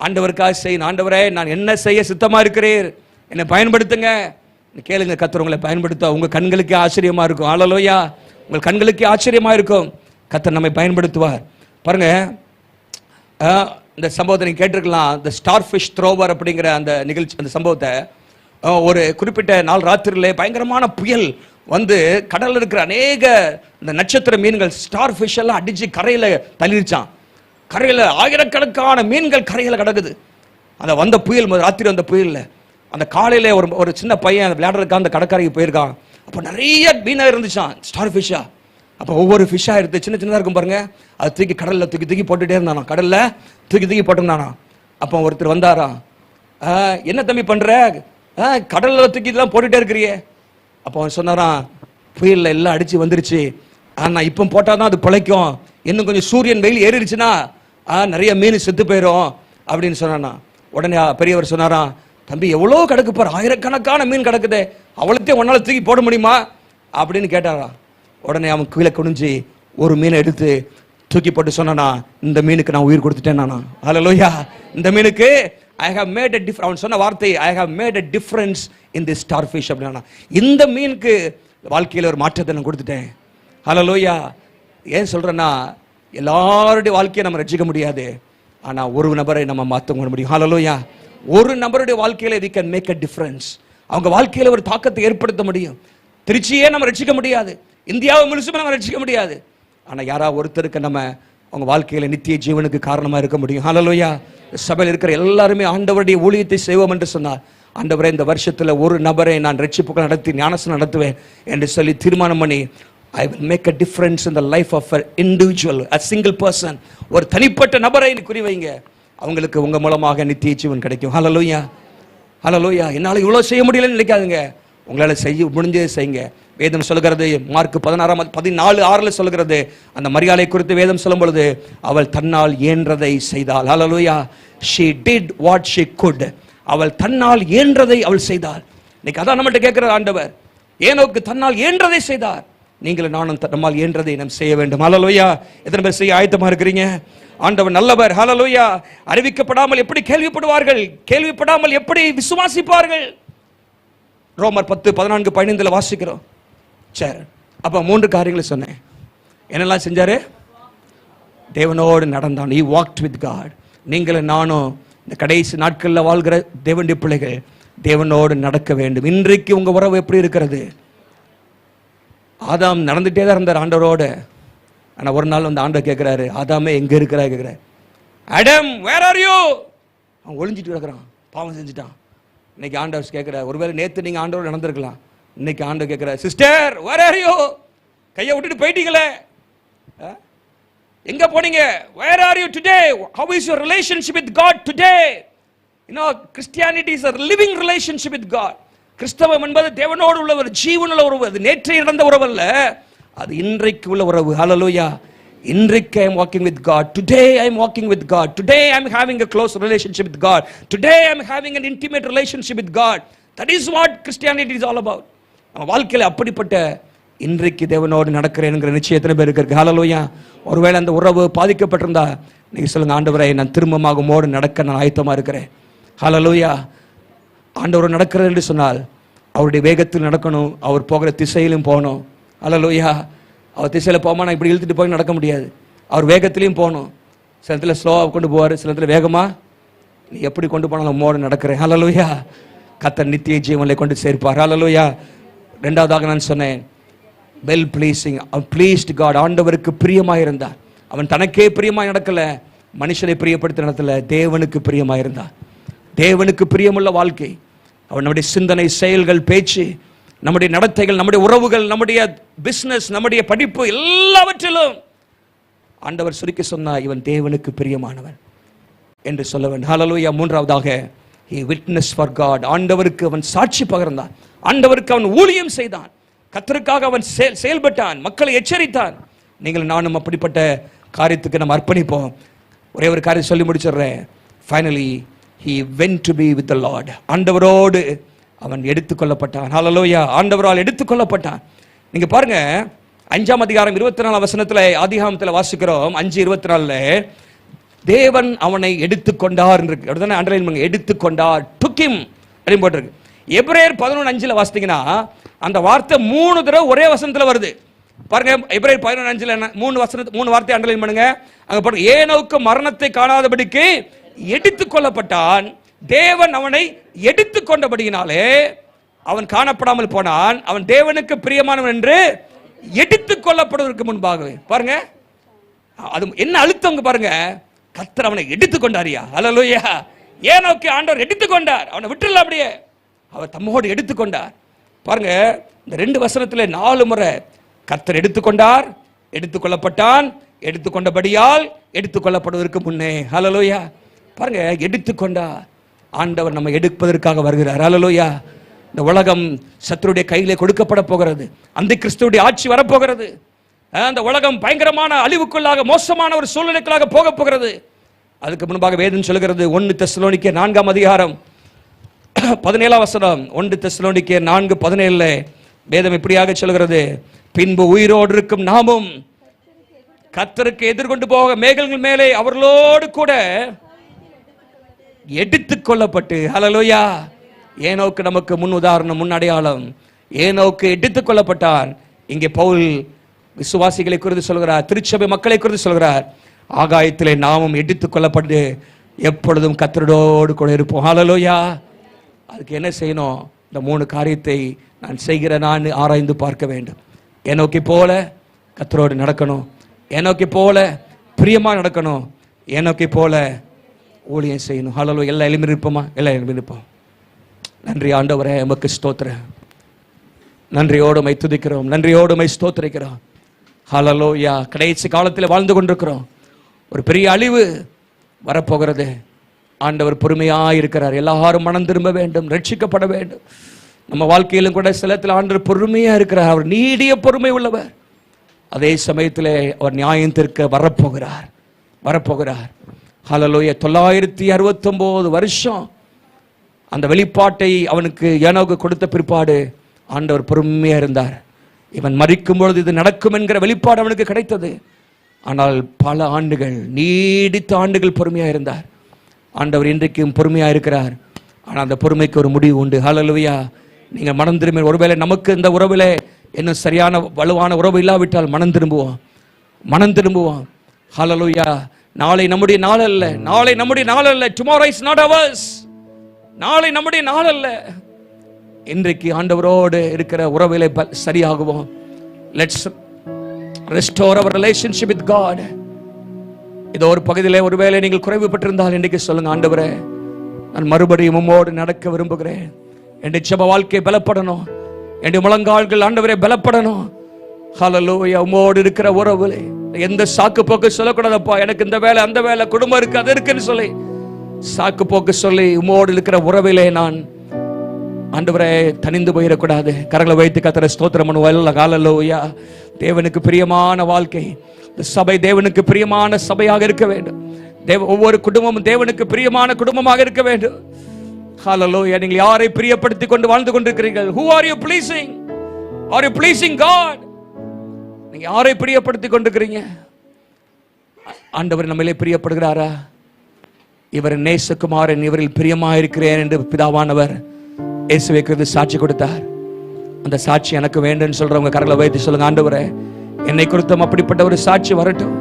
ஆண்டவருக்காக செய்யணும். ஆண்டவரே, நான் என்ன செய்ய சித்தமா இருக்கிறீர், என்னை பயன்படுத்துங்க கேளுங்க. கர்த்தர் உங்களை பயன்படுத்த உங்க கண்களுக்கு ஆச்சரியமா இருக்கும். ஹல்லேலூயா. உங்கள் கண்களுக்கு ஆச்சரியமா இருக்கும். கர்த்தர் நம்மை பயன்படுத்துவார். பாருங்க, இந்த சம்பவத்தை நீங்க கேட்டிருக்கலாம். இந்த ஸ்டார் ஃபிஷ் த்ரோவர் அப்படிங்கிற அந்த நிகழ்ச்சி, அந்த சம்பவத்தை ஒரு குறிப்பிட்ட நாள் ராத்திரியிலே பயங்கரமான புயல் வந்து கடல்ல இருக்கிற அநேக இந்த நட்சத்திர மீன்கள் ஸ்டார் ஃபிஷ் எல்லாம் அடிச்சு கரையில தள்ளிருச்சான். கரையில ஆயிரக்கணக்கான மீன்கள் கரையில கிடக்குது. அந்த வந்த புயல், ராத்திரி வந்த புயல்ல அந்த காலையில ஒரு சின்ன பையன் விளையாடுறதுக்காக அந்த கடற்கரைக்கு போயிருக்கான். அப்போ நிறைய மீனாக இருந்துச்சான், ஸ்டார் ஃபிஷ்ஷா. அப்போ ஒவ்வொரு ஃபிஷ்ஷாக எடுத்து சின்ன சின்னதாக இருக்கும் பாருங்க, அது தூக்கி கடலில் தூக்கி போட்டுகிட்டே இருந்தானா, கடலில் தூக்கி போட்டுருந்தானா. அப்போ ஒருத்தர் வந்தாரா, என்ன தம்பி பண்ணுற, கடலில் தூக்கி இதெல்லாம் போட்டுகிட்டே இருக்கிறியே. அப்போ அவன் சொன்னாரான், புயலில் எல்லாம் அடித்து வந்துருச்சு, நான் இப்போ போட்டால் தான் அது பிழைக்கும், இன்னும் கொஞ்சம் சூரியன் வெயில் ஏறிடுச்சுன்னா நிறைய மீன் செத்து போயிடும் அப்படின்னு சொன்னானா. உடனே பெரியவர் சொன்னாராம், தம்பி எவ்வளோ கிடக்கு பாரு, ஆயிரக்கணக்கான மீன் கிடக்குது, அவ்வளோத்தையும் ஒன்னால தூக்கி போட முடியுமா அப்படின்னு கேட்டாரா. உடனே அவன் கீழே குனிஞ்சு ஒரு மீனை எடுத்து தூக்கி போட்டு சொன்னானா, இந்த மீனுக்கு நான் உயிர் கொடுத்துட்டேன் நானா. ஹல்லேலூயா. இந்த மீனுக்கு I have made a difference. அவன் சொன்ன வார்த்தை, I have made a difference in the starfish அப்படின்னா, இந்த மீனுக்கு வாழ்க்கையில் ஒரு மாற்றத்தை நான் கொடுத்துட்டேன். ஹல்லேலூயா. ஏன் சொல்றேன்னா, எல்லாருடைய வாழ்க்கையை நம்ம ரட்சிக்க முடியாது, ஆனா ஒரு நபரை நம்ம மாற்ற முடியும். ஹல்லேலூயா. ஒரு நபருடைய வாழ்க்கையில we can make a difference. அவங்க வாழ்க்கையில ஒரு தாக்கத்தை ஏற்படுத்த முடியும். திருச்சியே நம்ம ரட்சிக்க முடியாது, இந்தியாவை முழுசுமே நம்ம ரட்சிக்க முடியாது, ஆனா யாராவது ஒருத்தருக்கு நம்ம அவங்க வாழ்க்கையில நித்திய ஜீவனுக்கு காரணமா இருக்க முடியும். ஹல்லேலூயா. சபையில் இருக்கிற எல்லாருமே ஆண்டவருடைய ஊழியத்தை செய்வோம் என்று சொன்னார். ஆண்டவரே, இந்த வருஷத்துல ஒரு நபரை நான் ரட்சிப்புகள் நடத்தி ஞானஸ்நானம் நடத்துவேன் என்று சொல்லி தீர்மானம் பண்ணி, I will make a difference in the life of an individual, a single person. ஒரு தனிப்பட்ட நபரை குறிவைங்க, அவங்களுக்கு உங்க மூலமாக நித்திய ஜீவன் கிடைக்கும். ஹல்லேலூயா. ஹல்லேலூயா. என்னால இவ்வளவு செய்ய முடியலன்னு நினைக்காதுங்க, உங்களால செய்ய முடிஞ்சதை செய்யுங்க. வேதம் சொல்கிறது, மார்க் 16:14 சொல்கிறது, அந்த மரியாதை குறித்து வேதம் சொல்லும் பொழுது, அவள் தன்னால் இயன்றதை செய்தாள். ஹல்லேலூயா. she did what she could. அவள் தன்னால் இயன்றதை அவள் செய்தாள். இன்னைக்கு அதான் நம்மகிட்ட கேட்கிற ஆண்டவர், ஏனோக்கு தன்னால் இயன்றதை செய்தார், நீங்களும் நானும் நம்மால் இயன்றதை நாம் செய்ய வேண்டும். ஹல்லேலூயா. எத்தனை பேர் செய்ய ஆயத்தமா இருக்கிறீங்க? ஆண்டவர் நல்லவர். ஹல்லேலூயா. அறிவிக்கப்படாமல் எப்படி கேள்விப்படுவார்கள், கேள்விப்படாமல் எப்படி விசுவாசிப்பார்கள்? ரோமர் 10:14-15 வாசிக்கிறோம். சரி, அப்ப 3 காரியங்களை சொன்னேன். என்னெல்லாம் செஞ்சாரு? தேவனோடு நடந்தான். he walked with God. நீங்களும் நானும் இந்த கடைசி நாட்களில் வாழ்கிற தேவனுடைய பிள்ளைகள் தேவனோடு நடக்க வேண்டும். இன்றைக்கு உங்க உறவு எப்படி இருக்கிறது? ஆதாம் நடந்துட்டே தான் இருந்தார் ஆண்டவரோடு. ஆனா ஒரு நாள் வந்து ஆண்டவர் கேட்கிறாரு, ஆதாமே எங்க இருக்கிறா கேட்கிறார். Adam where are you? அவன் ஒளிஞ்சிட்டு கிடக்குறான், பாவம் செஞ்சுட்டான். இன்னைக்கு ஆண்டவர் கேட்கிறார், ஒருவேளை நேத்து நீங்க ஆண்டவர் நடந்திருக்கலாம், இன்னைக்கு ஆண்டவர் கேட்கிறார், சிஸ்டர் வேர் ஆர் யூ? கையை விட்டுட்டு போயிட்டீங்களே, எங்க போனீங்க? Where are you today? How is your relationship with God today? You know, Christianity is a living relationship with God. கிறிஸ்தவம் என்பது தேவனோடு உள்ள ஒரு ஜீவனுள்ள உறவு. அது நேற்று நடந்த உறவு அல்ல, அது இன்றைக்கு உள்ள உறவு. ஹல்லேலூயா. இன்றைக்கு I am walking with God. Today I am walking with God. Today I am having a close relationship with God. Today I am having an intimate relationship with God. That is what Christianity is all about. நம்ம வாழ்க்கையில அப்படிப்பட்ட இன்றைக்கு தேவனோடு நடக்கிறேன்ங்கிற நிச்சயம் எத்தனை பேருக்கு இருக்கு? ஹல்லேலூயா. ஒருவேளை அந்த உறவு பாதிக்கப்பட்டிருந்தா நீங்க சொல்லுங்க, ஆண்டவரே நான் திரும்பமாக உம்மோடு நடக்க நான் ஆயத்தமா இருக்கிறேன். ஹல்லேலூயா. ஆண்டவர் நடக்கிறது என்று சொன்னால் அவருடைய வேகத்தில் நடக்கணும், அவர் போகிற திசையிலும் போகணும். ஹல்லேலூயா. அவர் திசையில் போகாம நான் இப்படி இழுத்துட்டு போய் நடக்க முடியாது, அவர் வேகத்திலையும் போகணும். சில இடத்துல ஸ்லோவாக கொண்டு போவார், சில இடத்துல வேகமாக. நீ எப்படி கொண்டு போனாலும் உம்மோடு நடக்கிறேன். ஹல்லேலூயா. கர்த்தர் நித்திய ஜீவனை கொண்டு சேர்ப்பார். ஹல்லேலூயா. ரெண்டாவதாக நான் சொன்னேன், வெல் ப்ளீசிங், ப்ளீஸ்ட் காட். ஆண்டவருக்கு பிரியமாக இருந்தார். அவன் தனக்கே பிரியமாக நடக்கல, மனுஷனை பிரியப்படுத்த நடத்தல, தேவனுக்கு பிரியமாக இருந்தார். தேவனுக்கு பிரியமுள்ள வாழ்க்கை. அவன் நம்முடைய சிந்தனை, செயல்கள், பேச்சு, நம்முடைய நடத்தைகள், நம்முடைய உறவுகள், நம்முடைய பிசினஸ், நம்முடைய படிப்பு, எல்லாவற்றிலும் ஆண்டவர் சுருக்கி சொன்னார், இவன் தேவனுக்கு பிரியமானவன் என்று சொல்ல வேண்டும். ஹல்லேலூயா. மூன்றாவதாக, he witnessed for God. ஆண்டவருக்கு அவன் சாட்சி பகர்ந்தான், ஆண்டவருக்கு அவன் ஊழியம் செய்தான், கர்த்தருக்காக அவன் செயல்பட்டான், மக்களை எச்சரித்தான். நீங்கள் நானும் அப்படிப்பட்ட காரியத்துக்கு நம்ம அர்ப்பணிப்போம். ஒரே ஒரு காரியம் சொல்லி முடிச்சிடுறேன். Finally he went to be with the Lord. ஆண்டவரோடு அவன் எடுத்துக்கொள்ளப்பட்டான். ஹல்லேலூயா. ஆண்டவரால் எடுத்துக்கொள்ளப்பட்டான். நீங்க பாருங்க, 5ஆம் அதிகாரம் 24 வசனத்துல, ஆதிகாமத்தில் வாசிக்கிறோம் 5:24, தேவன் அவனை எடுத்துக்கொண்டார் இருக்கு. அப்படிதானே அண்டர்லைன் பண்ணுங்க, எடுத்துக்கொண்டார், took him அப்படின்னு போட்டிருக்கு. எபிரேயர் 11:5 வாசித்தீங்கன்னா அந்த வார்த்தை 3 தடவை ஒரே வசனத்துல வருது. பாருங்க எபிரேயர் 11:5 3 வார்த்தை அண்டர்லைன் பண்ணுங்க. அங்க பாருங்க, ஏனோக்கு மரணத்தை காணாதபடிக்கு எடுத்துக் கொள்ளப்பட்டான், தேவன் அவனை எடுத்துக் கொண்டபடியினாலே அவன் காணப்படாமல் போனான், அவன் தேவனுக்கு பிரியமானவன் என்று எடுத்துக் கொள்ளப்படுவதற்கு முன்பாகவே. பாருங்க அது என்ன அழுத்தம் பாருங்க, கர்த்தர் அவனை எடுத்துக் கொண்டாரியா. ஹல்லேலூயா. ஏனோக்கு ஆண்டவர் எடுத்துக் கொண்டார், அவனை விட்டுல, அப்படியே அவர் தம்மோடு எடுத்துக்கொண்டார். பாருங்க இந்த 2 வசனத்துல 4 முறை கர்த்தர் எடுத்துக்கொண்டார், எடுத்துக்கொள்ளப்பட்டான், எடுத்துக்கொண்டபடியால், எடுத்துக்கொள்ளப்படுவதற்கு முன்னே. ஹல்லேலூயா. பாருங்க எடுத்துக்கொண்டார். ஆண்டவர் நம்ம எடுப்பதற்காக வருகிறார். ஹல்லேலூயா. இந்த உலகம் சத்துருடைய கையிலே கொடுக்கப்பட போகிறது, அந்த கிறிஸ்துவுடைய ஆட்சி வரப்போகிறது. அந்த உலகம் பயங்கரமான அழிவுக்குள்ளாக, மோசமான ஒரு சூழ்நிலைக்குள்ளாக போக போகிறது. அதுக்கு முன்பாக வேதம் சொல்கிறது 1 தெசலோனிக்கேயர் 4:17 1 தெசலோனிக்கேயர் 4:17 வேதம் இப்படியாக சொல்கிறது, பின்பு உயிரோடு இருக்கும் நாமும் கர்த்தருக்கு எதிர்கொண்டு போக மேகங்கள் மேலே அவர்களோடு கூட எடுத்துக் கொள்ளப்பட்டு. ஹல்லேலூயா. ஏனோக்கு நமக்கு முன் உதாரணம், முன் அடையாளம். ஏனோக்கு எடுத்துக் கொள்ளப்பட்டான். இங்கே பவுல் விசுவாசிகளை குறித்து சொல்கிறார், திருச்சபை மக்களை குறித்து சொல்கிறார், ஆகாயத்திலே நாமும் எடுத்துக் கொள்ளப்பட்டு எப்பொழுதும் கர்த்தரோடு கூட இருப்போம். ஹல்லேலூயா. அதுக்கு என்ன செய்யணும்? இந்த 3 காரியத்தை நான் செய்கிற நான் ஆராய்ந்து பார்க்க வேண்டும். ஏனோக்கி போல கர்த்தரோடு நடக்கணும், ஏனோக்கி போல பிரியமா நடக்கணும், ஏனோக்கி போல ஊழியம் செய்யணும். ஹல்லேலூயா. எல்லா எளிமையும் இருப்போமா? எல்லா எளிமையும் இருப்போம். நன்றி ஆண்டவரே, உமக்கு ஸ்தோத்திரம். நன்றியோடு மை துதிக்கிறோம், நன்றியோடு மை ஸ்தோத்திரிக்கிறோம். ஹல்லேலூயா. கடைசி காலத்தில் வாழ்ந்து கொண்டிருக்கிறோம். ஒரு பெரிய அழிவு வரப்போகிறது. ஆண்டவர் பொறுமையாக இருக்கிறார். எல்லாரும் மனம் திரும்ப வேண்டும், ரட்சிக்கப்பட வேண்டும். நம்ம வாழ்க்கையிலும் கூட சிலத்தில் ஆண்டவர் பொறுமையாக இருக்கிறார். அவர் நீடிய பொறுமை உள்ளவர். அதே சமயத்தில் அவர் நியாயம் தீர்க்க வரப்போகிறார். ஹல்லேலூயா. 969 வருஷம் அந்த வெளிப்பாட்டை அவனுக்கு ஏனோக்கு கொடுத்த பிற்பாடு ஆண்டவர் பொறுமையாக இருந்தார். இவன் மரிக்கும் பொழுது இது நடக்கும் என்கிற வெளிப்பாடு அவனுக்கு கிடைத்தது. ஆனால் பல ஆண்டுகள், நீடித்த ஆண்டுகள் பொறுமையாக இருந்தார். ஆண்டவர் இன்றைக்கும் பொறுமையாக இருக்கிறார். ஆனால் அந்த பொறுமைக்கு ஒரு முடிவு உண்டு. ஹல்லேலூயா. நீங்கள் மனம் திரும்பி, ஒருவேளை நமக்கு இந்த உறவில் இன்னும் சரியான வலுவான உறவு இல்லாவிட்டால் மனம் திரும்புவோம். ஹல்லேலூயா. நாளை நம்முடைய நாள் அல்ல. Tomorrow is not ours. நாளை நம்முடைய நாள் அல்ல. இன்றைக்கு ஆண்டவரோடு இருக்கிற உறவிலே சரியாகுவோம். Let's restore our relationship with God. இதோ ஒரு பகுதியிலே ஒருவேளை நீங்கள் குறைவுபட்டிருந்தால் இன்றைக்கு சொல்லுங்க, ஆண்டவரே நான் மறுபடியும் உம்மோடு நடக்க விரும்புகிறேன். என்னுடைய ஜெப வாழ்க்கை பலப்படணும், என்னுடைய முழங்கால்கள் ஆண்டவரே பலப்படணும். ஹல்லேலூயா. உம்மோடு இருக்கிற உறவுல எந்த சாக்கு போக்கு சொல்லக்கூடாதப்பா, எனக்கு இந்த வேலை அந்த வேலை குடும்பம் இருக்கு அது இருக்குன்னு சொல்லி சாக்கு போக்கு சொல்லி உம்மோடு இருக்கிற உறவிலே நான் ஆண்டவரே தனிந்து போயிடக்கூடாது. கரங்களை வைத்து கர்த்தரை ஸ்தோத்திரம் பண்ணுவோம். ஹல்லேலூயா. தேவனுக்கு பிரியமான வாழ்க்கை, சபை தேவனுக்கு பிரியமான சபையாக இருக்க வேண்டும். ஒவ்வொரு குடும்பமும் தேவனுக்கு பிரியமான குடும்பமாக இருக்க வேண்டும். ஹல்லேலூயா. நீங்கள் யாரை பிரியப்படுத்திக் கொண்டு வாழ்ந்து கொண்டிருக்கிறீர்கள்? Who are you pleasing? Are you pleasing God? நீங்க யாரை பிரியப்படுத்திக் கொண்டிருக்கிறீங்க? ஆண்டவர் நம்மளே பிரியப்படுகிறாரா? இவர் நேசகுமாரன், இவரில் பிரியமாக இருக்கிறேன் என்று பிதாவானவர் இயேசுவை குறித்து சாட்சி கொடுத்தார். அந்த சாட்சி எனக்கு வேண்டும் சொல்றவங்க கரங்களை வைத்து சொல்லுங்க, ஆண்டவரே என்னை குறித்தும் அப்படிப்பட்ட ஒரு சாட்சி வரட்டும்.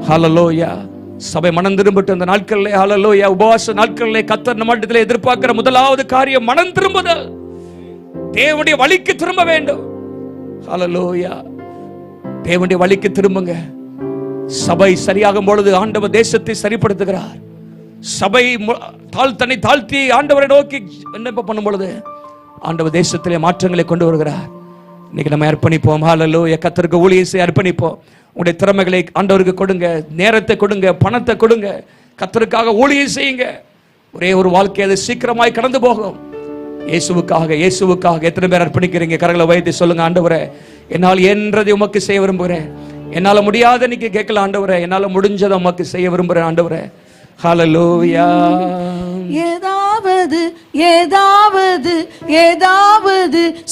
ஹல்லேலூயா. சபை மனம் திரும்பட்டும். இந்த நாட்களிலே ஹல்லேலூயா, உபவாச நாட்களிலே கர்த்தர் நம்மிடத்திலே எதிர்பார்க்கிற முதலாவது காரியம் மனம் திரும்புதல். தேவனுடைய வழிக்கு திரும்ப வேண்டும். ஹல்லேலூயா. தேவனுடைய வழிக்கு திரும்புங்க. சபை சரியாகும் பொழுது ஆண்டவர் தேசத்தை சரிப்படுத்துகிறார். சபை தன்னை தாழ்த்தி ஆண்டவரை நோக்கி விண்ணப்பம் பண்ணும் பொழுது ஆண்டவர் தேசத்திலே மாற்றங்களை கொண்டு வருகிறார். இன்னைக்கு நம்ம அர்ப்பணிப்போம். ஹல்லேலூயா. கர்த்தருக்கு ஊழியம் செய்ய அர்ப்பணிப்போம். உங்களுடைய திறமைகளை ஆண்டவருக்கு கொடுங்க, நேரத்தை கொடுங்க, பணத்தை கொடுங்க, கர்த்தருக்காக ஊழியம் செய்யுங்க. ஒரே ஒரு வாழ்க்கை, அது சீக்கிரமாய் கடந்து போகும். இயேசுவுக்காக எத்தனை பேர் அர்ப்பணிக்கிறீங்க? கரங்களை வைத்து சொல்லுங்க, ஆண்டவரே என்னால் என்றதை உமக்கு செய்ய விரும்புகிறேன். என்னால முடியாத நீங்க கேட்கல ஆண்டவரே, என்னால முடிஞ்சதை உமக்கு செய்ய விரும்புகிறேன் ஆண்டவரே. ஹல்லேலூயா. ஏதாவது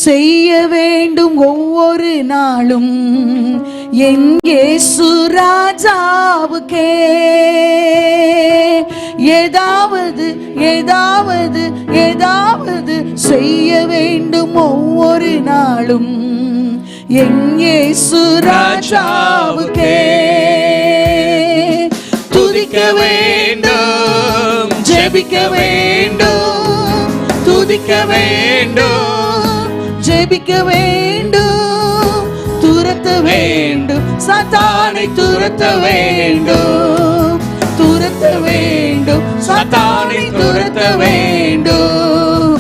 செய்ய வேண்டும் ஒவ்வொரு நாளும் என் இயேசு ராஜாவுக்கே. ஏதாவது செய்ய வேண்டும் ஒவ்வொரு நாளும் என் இயேசு ராஜாவுக்கே. துதிக்க வேண்டும், ஜெபிக்க வேண்டும், துதிக்க வேண்டும், ஜெபிக்க வேண்டும், துரத்த வேண்டும், சாத்தானை துரத்த வேண்டும், துரத்த வேண்டும், சாத்தானை துரத்த வேண்டும்.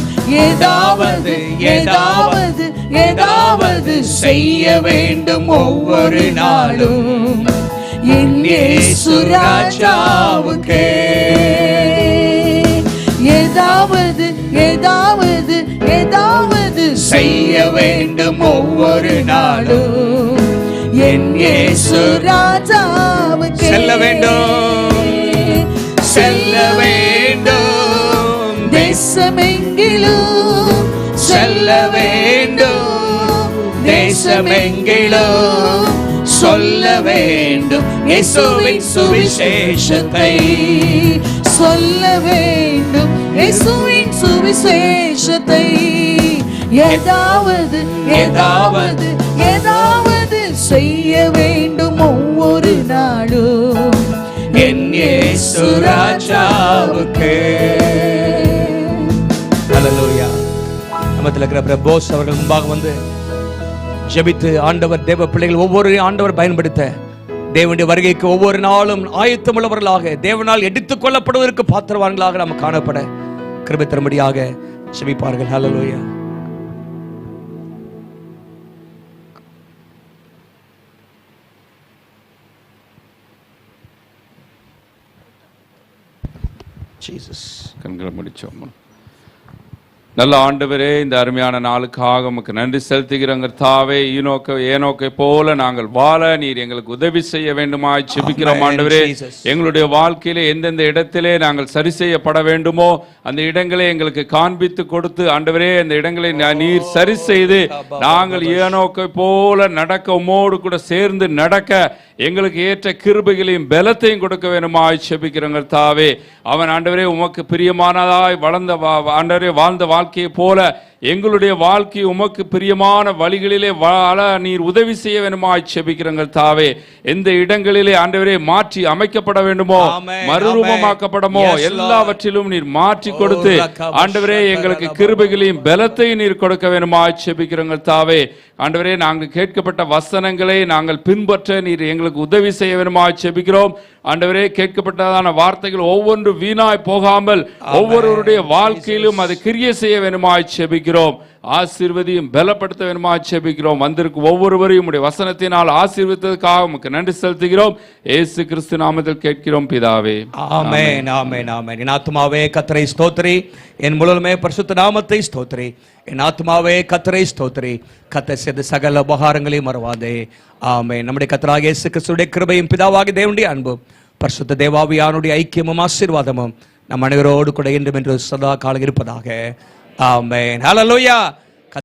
ஏதாவது ஏதாவது ஏதாவது செய்ய வேண்டும் ஒவ்வொரு நாளும் என் இயேசு ராஜாவுக்கே. ஏதாவது ஏதாவது ஏதாவது செய்ய வேண்டும் ஒவ்வொரு நாளும் என் இயேசு ராஜாவுக்கே. செல்ல வேண்டும், செல்ல வேண்டும், தேசமெங்கிலும் செல்ல வேண்டும், தேசமெங்கிலும் சொல்ல வேண்டும் இயேசுவின் சுவிசேஷத்தை. சொல்ல வேண்டும் இயேசுவின் சுவிசேஷத்தை. ஏதாவது ஏதாவது ஏதாவது செய்ய வேண்டும் ஒவ்வொரு நாளும் என் இயேசு ராஜாவுக்கே. ஹல்லேலூயா. நம்மத்தில் இருக்கிற பிரபோஸ் அவர்கள் முன்பாக வந்து ஜெபித்து ஆண்டவர் தேவ பிள்ளைகள் ஒவ்வொரு ஆண்டவர் பயன்படுத்த தேவனுடைய வருகைக்கு ஒவ்வொரு நாளும் ஆயத்தமுள்ளவர்களாக தேவனால் எடுத்துக் கொள்ளப்படுவதற்கு பாத்திரவான்களாக நாம் காணப்பட கிருபை தரும்படியாக ஜெபிப்பார்கள். ஹல்லேலூயா. ஜீசஸ். கண்களை முடிச்சோம். நல்ல ஆண்டவரே, இந்த அருமையான நாளுக்காக உமக்கு நன்றி செலுத்துகிறோம் கர்த்தாவே. ஏனோக்கை போல நாங்கள் வாழ நீர் எங்களுக்கு உதவி செய்ய வேண்டுமாய் ஜெபிக்கிறோம் ஆண்டவரே. எங்களுடைய வாழ்க்கையிலே எந்தெந்த இடத்திலே நாங்கள் சரி செய்யப்பட வேண்டுமோ அந்த இடங்களை எங்களுக்கு காண்பித்து கொடுத்து ஆண்டவரே அந்த இடங்களை நீர் சரி செய்து நாங்கள் ஏனோக்கை போல நடக்க உம்மோடு கூட சேர்ந்து நடக்க எங்களுக்கு ஏற்ற கிருபைகளையும் பலத்தையும் கொடுக்க வேண்டுமாய் ஜெபிக்கிறோம் கர்த்தாவே. அவன் ஆண்டவரே உமக்கு பிரியமானதாய் ஆண்டவரே வாழ்ந்த வாழ்க்கையை போல எங்களுடைய வாழ்க்கை உமக்கு பிரியமான வழிகளிலே வாழ நீர் உதவி செய்ய வேண்டுமாய் ஜெபிக்கிறோம் கர்த்தாவே. எந்த இடங்களிலே ஆண்டவரே மாற்றி அமைக்கப்பட வேண்டுமோ மறுரூபமாக்கப்படமோ எல்லாவற்றிலும் நீர் மாற்றி கொடுத்து ஆண்டவரே எங்களுக்கு கிருபைகளையும் பலத்தையும் நீர் கொடுக்க வேண்டுமாய் ஜெபிக்கிறோம் கர்த்தாவே. ஆண்டவரே நாங்கள் கேட்கப்பட்ட வசனங்களை நாங்கள் பின்பற்ற நீர் எங்களுக்கு உதவி செய்ய வேண்டுமாய் ஜெபிக்கிறோம் ஆண்டவரே. கேட்கப்பட்டதான வார்த்தைகள் ஒவ்வொன்று வீணாய் போகாமல் ஒவ்வொருவருடைய வாழ்க்கையிலும் அது கிரியை செய்ய வேண்டுமாய் ஜெபிக்கிறோம். ஆசீர்வதியும் பலப்படுத்த வேண்டுமாய் ஜெபிக்கிறோம். வந்திருக்கும் ஒவ்வொருவரையும் உம்முடைய வசனத்தினால் ஆசீர்வதித்ததற்காக உமக்கு நன்றி செலுத்துகிறோம். இயேசு கிறிஸ்து நாமத்தில் கேட்கிறோம் பிதாவே. ஆமென் ஆமென் ஆமென். என் ஆத்துமாவே கர்த்தரை ஸ்தோத்திரி, என் முழுமே பரிசுத்த நாமத்தை ஸ்தோத்திரி. என் ஆத்துமாவே கர்த்தரை ஸ்தோத்திரி, கர்த்தர் செய்த சகல உபகாரங்களையும் மறவாதே. ஆமென். நம்முடைய கர்த்தராகிய இயேசு கிறிஸ்துவின் கிருபையும் பிதாவாகிய தேவனுடைய அன்பும் பரிசுத்த தேவாவியானுடைய ஐக்கியமும் ஆசீர்வாதமும் நம் அனைவரோடு கூட என்றும் என்று சதா காலம் இருப்பதாக. ஆமென். ஹல்லேலூயா.